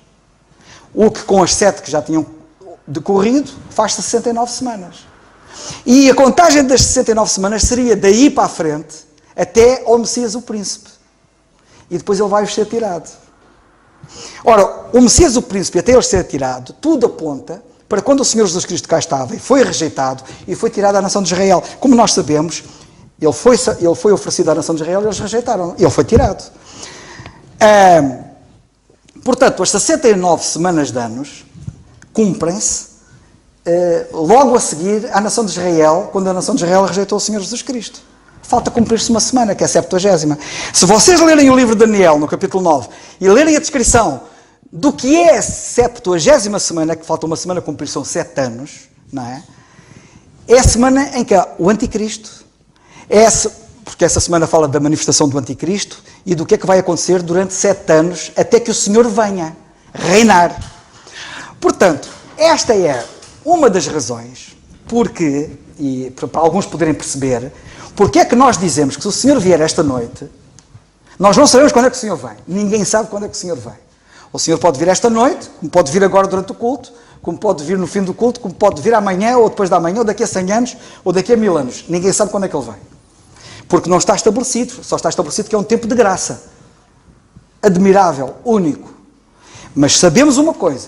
O que com as 7 que já tinham decorrido faz 69 semanas. E a contagem das 69 semanas seria daí para a frente até ao Messias o Príncipe. E depois ele vai ser tirado. Ora, o Messias o Príncipe até ele ser tirado, tudo aponta para quando o Senhor Jesus Cristo cá estava e foi rejeitado e foi tirado à nação de Israel. Como nós sabemos, ele foi oferecido à nação de Israel e eles rejeitaram. Ele foi tirado. Portanto, as 69 semanas de anos cumprem-se logo a seguir à nação de Israel, quando a nação de Israel rejeitou o Senhor Jesus Cristo. Falta cumprir-se uma semana, que é a 70ª. Se vocês lerem o livro de Daniel, no capítulo 9, e lerem a descrição do que é a 70ª semana, que falta uma semana a cumprir, são 7 anos, não é? É a semana em que há o Anticristo, porque essa semana fala da manifestação do Anticristo e do que é que vai acontecer durante 7 anos até que o Senhor venha reinar. Portanto, esta é uma das razões porque, e para alguns poderem perceber, porque é que nós dizemos que se o Senhor vier esta noite, nós não sabemos quando é que o Senhor vem. Ninguém sabe quando é que o Senhor vem. O Senhor pode vir esta noite, como pode vir agora durante o culto, como pode vir no fim do culto, como pode vir amanhã, ou depois da manhã, ou daqui a 100 anos, ou daqui a 1000 anos. Ninguém sabe quando é que Ele vem. Porque não está estabelecido. Só está estabelecido que é um tempo de graça. Admirável, único. Mas sabemos uma coisa,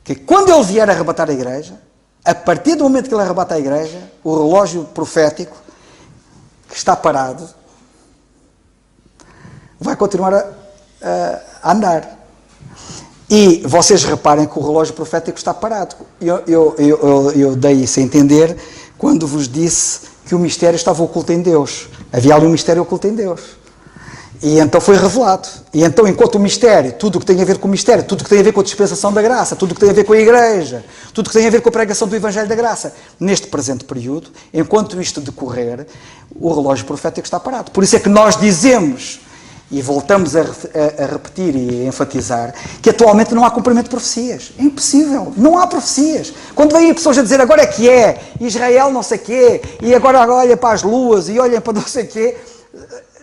que quando Ele vier arrebatar a igreja, a partir do momento que Ele arrebata a igreja, o relógio profético, que está parado, vai continuar a andar. E vocês reparem que o relógio profético está parado. Eu dei isso a entender quando vos disse que o mistério estava oculto em Deus. Havia ali um mistério oculto em Deus. E então foi revelado. E então, enquanto o mistério, tudo o que tem a ver com o mistério, tudo o que tem a ver com a dispensação da graça, tudo o que tem a ver com a igreja, tudo o que tem a ver com a pregação do Evangelho da Graça, neste presente período, enquanto isto decorrer, o relógio profético está parado. Por isso é que nós dizemos, e voltamos a repetir e a enfatizar, que atualmente não há cumprimento de profecias. É impossível. Não há profecias. Quando vêm pessoas a dizer agora é que é, Israel não sei quê, e agora olha para as luas e olhem para não sei quê,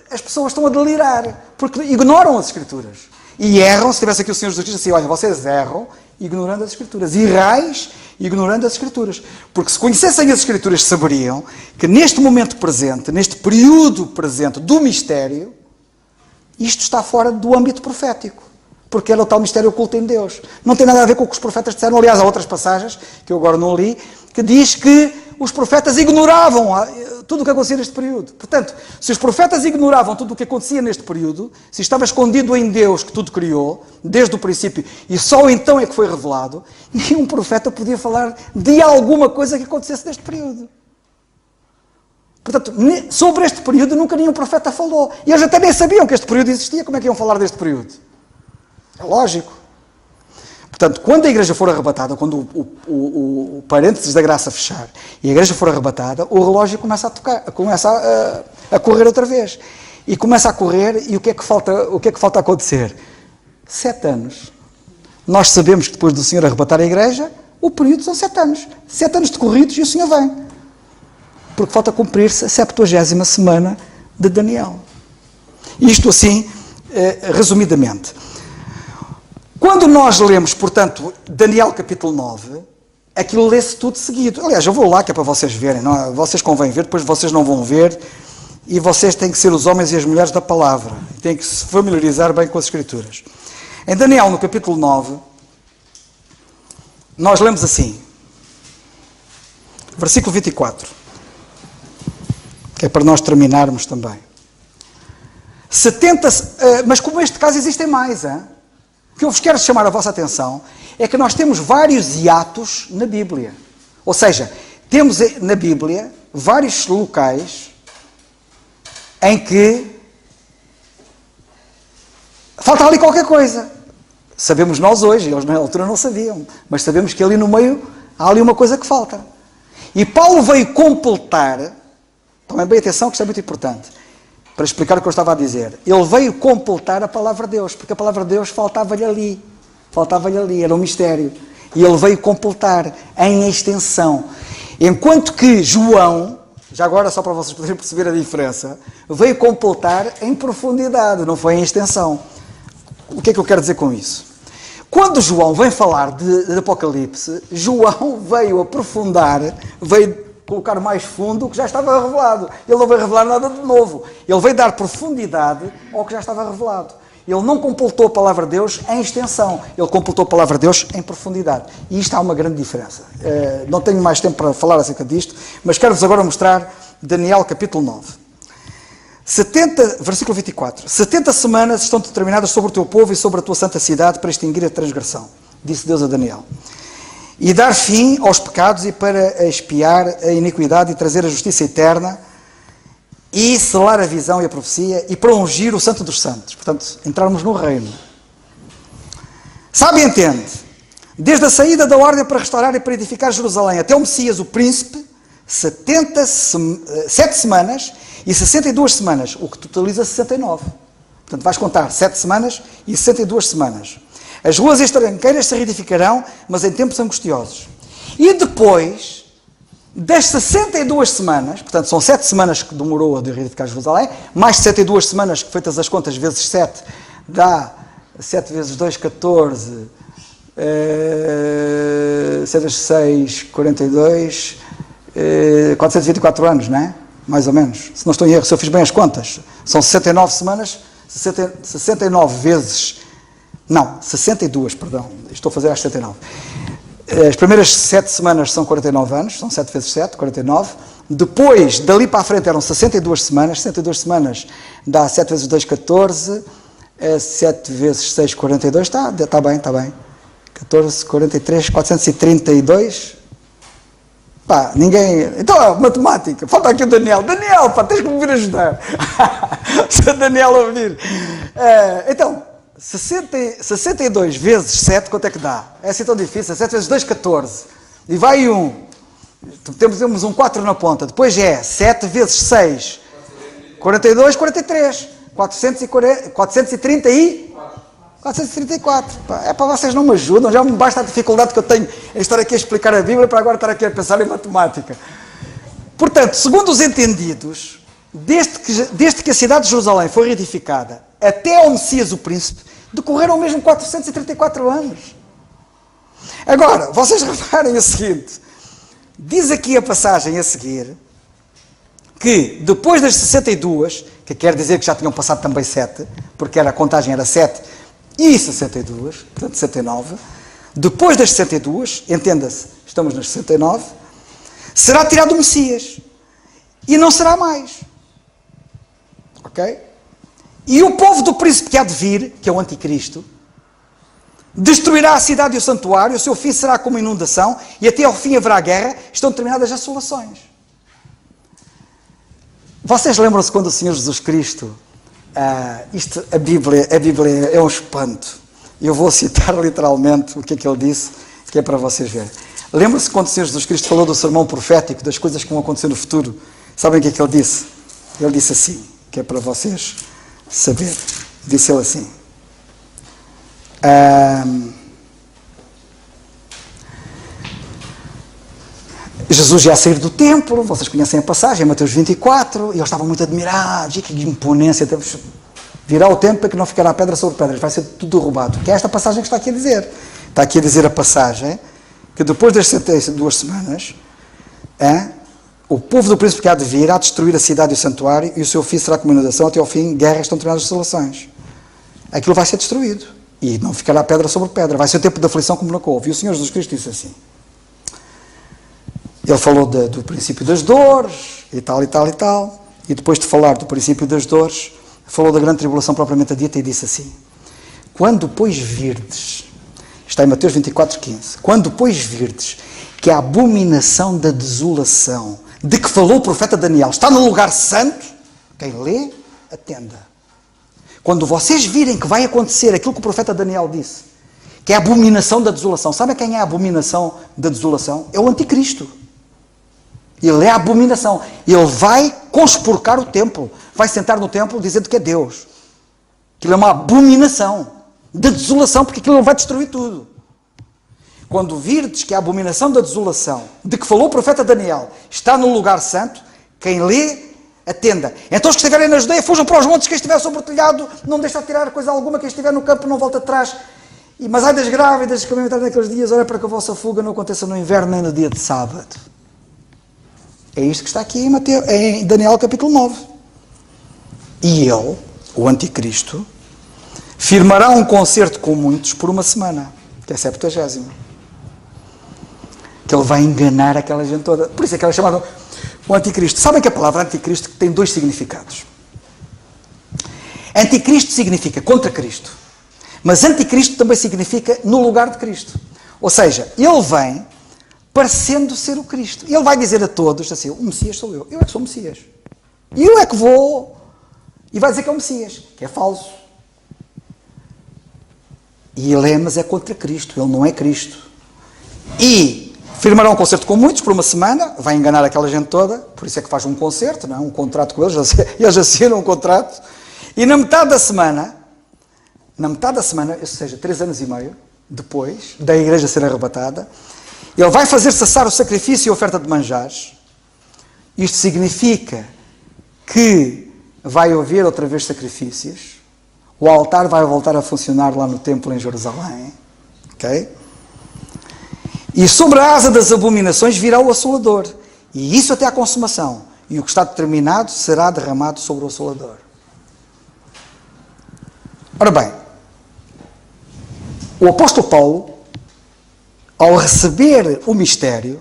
as pessoas estão a delirar, porque ignoram as Escrituras. E erram, se tivesse aqui o Senhor Jesus Cristo assim, olha, vocês erram ignorando as Escrituras. Errais ignorando as Escrituras. Porque se conhecessem as Escrituras, saberiam que neste momento presente, neste período presente do mistério, isto está fora do âmbito profético. Porque era o tal mistério oculto em Deus. Não tem nada a ver com o que os profetas disseram. Aliás, há outras passagens, que eu agora não li, que diz que os profetas ignoravam tudo o que acontecia neste período. Portanto, se os profetas ignoravam tudo o que acontecia neste período, se estava escondido em Deus que tudo criou, desde o princípio, e só então é que foi revelado, nenhum profeta podia falar de alguma coisa que acontecesse neste período. Portanto, sobre este período nunca nenhum profeta falou. E eles até nem sabiam que este período existia. Como é que iam falar deste período? É lógico. Portanto, quando a igreja for arrebatada, quando o parênteses da graça fechar e a igreja for arrebatada, o relógio começa a tocar, começa a correr outra vez. E começa a correr, e o que é que falta acontecer? 7 anos. Nós sabemos que depois do Senhor arrebatar a igreja, o período são 7 anos. 7 anos decorridos e o Senhor vem. Porque falta cumprir-se a 70ª semana de Daniel. Isto assim resumidamente. Quando nós lemos, portanto, Daniel capítulo 9, aquilo lê-se tudo seguido. Aliás, eu vou lá que é para vocês verem, não? Vocês convém ver, depois vocês não vão ver, e vocês têm que ser os homens e as mulheres da palavra, têm que se familiarizar bem com as Escrituras. Em Daniel, no capítulo 9, nós lemos assim, versículo 24, que é para nós terminarmos também. 70, mas como neste caso existem mais, hein? O que eu vos quero chamar a vossa atenção é que nós temos vários hiatos na Bíblia. Ou seja, temos na Bíblia vários locais em que falta ali qualquer coisa. Sabemos nós hoje, eles na altura não sabiam, mas sabemos que ali no meio há ali uma coisa que falta. E Paulo veio completar, tomem bem atenção que isto é muito importante, para explicar o que eu estava a dizer. Ele veio completar a palavra de Deus, porque a palavra de Deus faltava-lhe ali, era um mistério. E ele veio completar em extensão. Enquanto que João, já agora só para vocês poderem perceber a diferença, veio completar em profundidade, não foi em extensão. O que é que eu quero dizer com isso? Quando João vem falar de Apocalipse, João veio aprofundar, veio colocar mais fundo o que já estava revelado. Ele não veio revelar nada de novo. Ele veio dar profundidade ao que já estava revelado. Ele não completou a palavra de Deus em extensão. Ele completou a palavra de Deus em profundidade. E isto há uma grande diferença. Não tenho mais tempo para falar acerca disto, mas quero-vos agora mostrar Daniel capítulo 9. Versículo 24. 70 semanas estão determinadas sobre o teu povo e sobre a tua santa cidade para extinguir a transgressão. Disse Deus a Daniel. E dar fim aos pecados e para expiar a iniquidade e trazer a justiça eterna e selar a visão e a profecia e para ungir o santo dos santos. Portanto, entrarmos no reino. Sabe e entende. Desde a saída da ordem para restaurar e para edificar Jerusalém até o Messias, o príncipe, 7 semanas e 62 semanas, o que totaliza 69. Portanto, vais contar 7 semanas e 62 semanas. As ruas estranqueiras se reedificarão, mas em tempos angustiosos. E depois das 62 semanas, portanto são 7 semanas que demorou a reedificar Jerusalém, mais 62 semanas, que feitas as contas vezes 7, dá 7 vezes 2, 14, 7 vezes 6, 42, 424 anos, não é? Mais ou menos. Se não estou em erro, se eu fiz bem as contas, são 69 semanas, 69 vezes... Não, 62, perdão, estou a fazer às 79. As primeiras 7 semanas são 49 anos, são 7 vezes 7, 49. Depois, dali para a frente, eram 62 semanas. 62 semanas dá 7 vezes 2, 14. 7 vezes 6, 42. Está bem, está bem. 14, 43, 432. Pá, ninguém... Então, matemática. Falta aqui o Daniel. Daniel, pá, tens que me vir ajudar. Se o Daniel ouvir. Então... 62 vezes 7, quanto é que dá? É assim tão difícil. 7 vezes 2, 14. E vai 1. Temos um 4 na ponta. Depois é 7 vezes 6, 42, 43. 434. É para vocês não me ajudam. Já me basta a dificuldade que eu tenho em estar aqui a explicar a Bíblia para agora estar aqui a pensar em matemática. Portanto, segundo os entendidos, desde que a cidade de Jerusalém foi reedificada até ao Messias, o príncipe, decorreram mesmo 434 anos. Agora, vocês reparem o seguinte, diz aqui a passagem a seguir, que depois das 62, que quer dizer que já tinham passado também 7, porque a contagem era 7 e 62, portanto 69, depois das 62, entenda-se, estamos nas 69, será tirado o Messias, e não será mais. Ok? E o povo do príncipe que há de vir, que é o anticristo, destruirá a cidade e o santuário, o seu fim será como inundação, e até ao fim haverá guerra, estão determinadas as assolações. Vocês lembram-se quando o Senhor Jesus Cristo, a Bíblia é um espanto. Eu vou citar literalmente o que é que ele disse, que é para vocês verem. Lembram-se quando o Senhor Jesus Cristo falou do sermão profético, das coisas que vão acontecer no futuro? Sabem o que é que ele disse? Ele disse assim, que é para vocês saber. Disse ele assim. Jesus ia sair do templo, vocês conhecem a passagem, Mateus 24, e eles estavam muito admirados, e que imponência. Virá o tempo em que não ficará pedra sobre pedra, vai ser tudo derrubado. Que é esta passagem que está aqui a dizer. Está aqui a dizer a passagem que depois das 72 semanas, o povo do príncipe que há de vir há de destruir a cidade e o santuário, e o seu fim será como inundação, até ao fim, guerras estão terminadas as desolações. Aquilo vai ser destruído. E não ficará pedra sobre pedra. Vai ser um tempo de aflição como nunca houve. E o Senhor Jesus Cristo disse assim. Ele falou do princípio das dores, e tal, e tal, e tal. E depois de falar do princípio das dores, falou da grande tribulação propriamente dita e disse assim: quando, pois, virdes, está em Mateus 24:15, quando, pois, virdes que a abominação da desolação, de que falou o profeta Daniel, está no lugar santo, quem lê, atenda. Quando vocês virem que vai acontecer aquilo que o profeta Daniel disse, que é a abominação da desolação, sabe quem é a abominação da desolação? É o anticristo. Ele é a abominação. Ele vai conspurcar o templo, vai sentar no templo dizendo que é Deus. Aquilo é uma abominação da desolação, porque aquilo vai destruir tudo. Quando virdes que a abominação da desolação, de que falou o profeta Daniel, está no lugar santo, quem lê, atenda. Então os que estiverem na Judeia, fujam para os montes, quem estiver sobre o telhado, não deixa de tirar coisa alguma, quem estiver no campo não volta atrás. Mas ai das grávidas que vão entrar naqueles dias, olha para que a vossa fuga não aconteça no inverno nem no dia de sábado. É isto que está aqui em Daniel capítulo 9. E ele, o anticristo, firmará um concerto com muitos por uma semana, que é a 70ª. Que ele vai enganar aquela gente toda. Por isso é que ela é chamada o anticristo. Sabem que a palavra anticristo tem dois significados. Anticristo significa contra Cristo. Mas anticristo também significa no lugar de Cristo. Ou seja, ele vem parecendo ser o Cristo. Ele vai dizer a todos assim: o Messias sou eu. Eu é que sou o Messias. E eu é que vou. E vai dizer que é o Messias, que é falso. E ele é, mas é contra Cristo. Ele não é Cristo. E firmará um concerto com muitos por uma semana, vai enganar aquela gente toda, por isso é que faz um concerto, não? Um contrato com eles, eles assinam um contrato, e na metade da semana, ou seja, 3 anos e meio depois da igreja ser arrebatada, ele vai fazer cessar o sacrifício e a oferta de manjares. Isto significa que vai haver outra vez sacrifícios, o altar vai voltar a funcionar lá no templo em Jerusalém, ok? E sobre a asa das abominações virá o assolador. E isso até à consumação. E o que está determinado será derramado sobre o assolador. Ora bem, o apóstolo Paulo, ao receber o mistério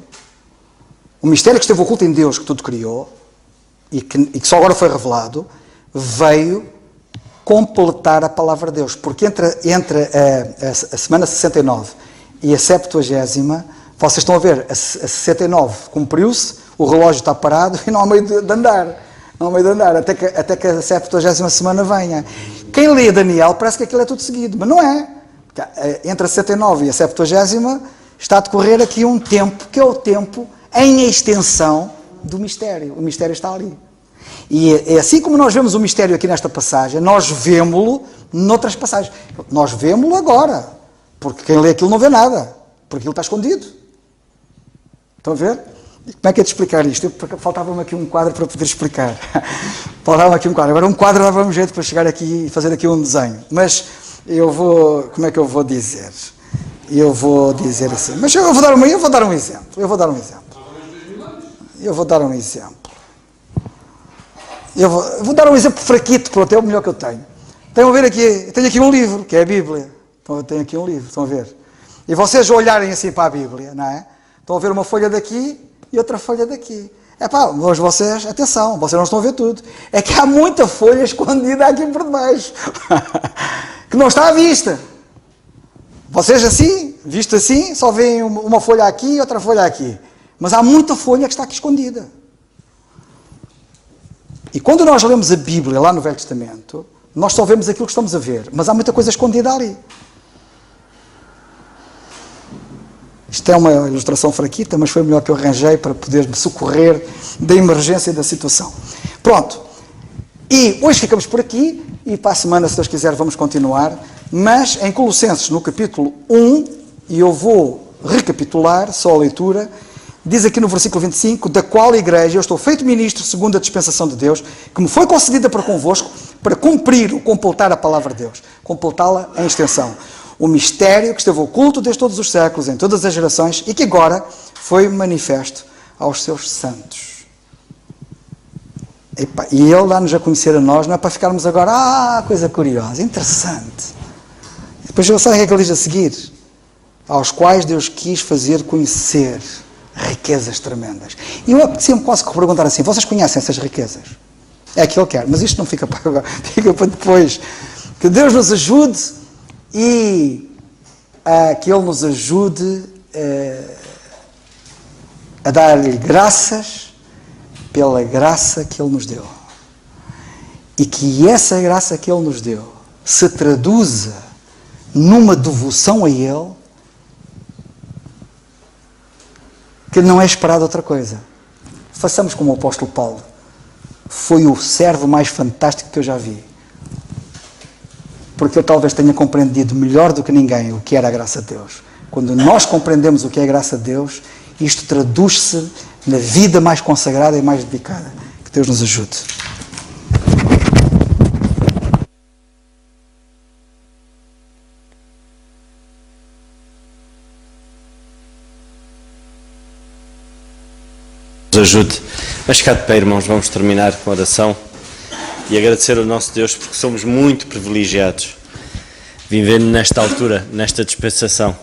que esteve oculto em Deus, que tudo criou, e que só agora foi revelado, veio completar a palavra de Deus. Porque entre a semana 69 e a 70ª, vocês estão a ver, a 69 cumpriu-se, o relógio está parado e não há meio de andar. Não há meio de andar, até que a 70ª semana venha. Quem lê Daniel parece que aquilo é tudo seguido, mas não é. Entre a 69 e a 70ª está a decorrer aqui um tempo, que é o tempo em extensão do mistério. O mistério está ali. E é assim como nós vemos o mistério aqui nesta passagem, nós vemo-lo noutras passagens. Nós vemo-lo agora. Porque quem lê aquilo não vê nada. Porque aquilo está escondido. Estão a ver? E como é que é de explicar isto? Faltava-me aqui um quadro para poder explicar. Faltava-me aqui um quadro. Agora um quadro dava-me jeito para chegar aqui e fazer aqui um desenho. Mas eu vou... Como é que eu vou dizer? Eu vou dizer assim. Mas eu vou dar um exemplo. Eu vou dar um exemplo fraquito, pronto, é o melhor que eu tenho. Tenho a ver aqui, tenho aqui um livro, que é a Bíblia. Então, eu tenho aqui um livro, estão a ver? E vocês olharem assim para a Bíblia, não é? Estão a ver uma folha daqui e outra folha daqui. Mas vocês, atenção, vocês não estão a ver tudo. É que há muita folha escondida aqui por debaixo. Que não está à vista. Vocês assim, visto assim, só veem uma folha aqui e outra folha aqui. Mas há muita folha que está aqui escondida. E quando nós lemos a Bíblia lá no Velho Testamento, nós só vemos aquilo que estamos a ver. Mas há muita coisa escondida ali. Isto é uma ilustração fraquita, mas foi o melhor que eu arranjei para poder me socorrer da emergência da situação. Pronto. E hoje ficamos por aqui, e para a semana, se Deus quiser, vamos continuar. Mas em Colossenses, no capítulo 1, e eu vou recapitular, só a leitura, diz aqui no versículo 25, da qual igreja eu estou feito ministro segundo a dispensação de Deus, que me foi concedida para convosco, para cumprir ou completar a palavra de Deus, completá-la em extensão. O mistério que esteve oculto desde todos os séculos, em todas as gerações, e que agora foi manifesto aos seus santos. E Ele dá-nos a conhecer a nós, não é para ficarmos agora, coisa curiosa, interessante. E depois sabe o que é que ele diz a seguir? Aos quais Deus quis fazer conhecer riquezas tremendas. E eu apetecia-me quase que perguntar assim, vocês conhecem essas riquezas? É que Ele quer, mas isto não fica para agora, fica para depois. Que Deus nos ajude e que Ele nos ajude a dar-lhe graças pela graça que Ele nos deu. E que essa graça que Ele nos deu se traduza numa devoção a Ele que não é esperado outra coisa. Façamos como o apóstolo Paulo. Foi o servo mais fantástico que eu já vi. Porque eu talvez tenha compreendido melhor do que ninguém o que era a graça de Deus. Quando nós compreendemos o que é a graça de Deus, isto traduz-se na vida mais consagrada e mais dedicada. Que Deus nos ajude.
Nos ajude. Mas cá de pé, irmãos, vamos terminar com a oração e agradecer ao nosso Deus porque somos muito privilegiados vivendo nesta altura, nesta dispensação.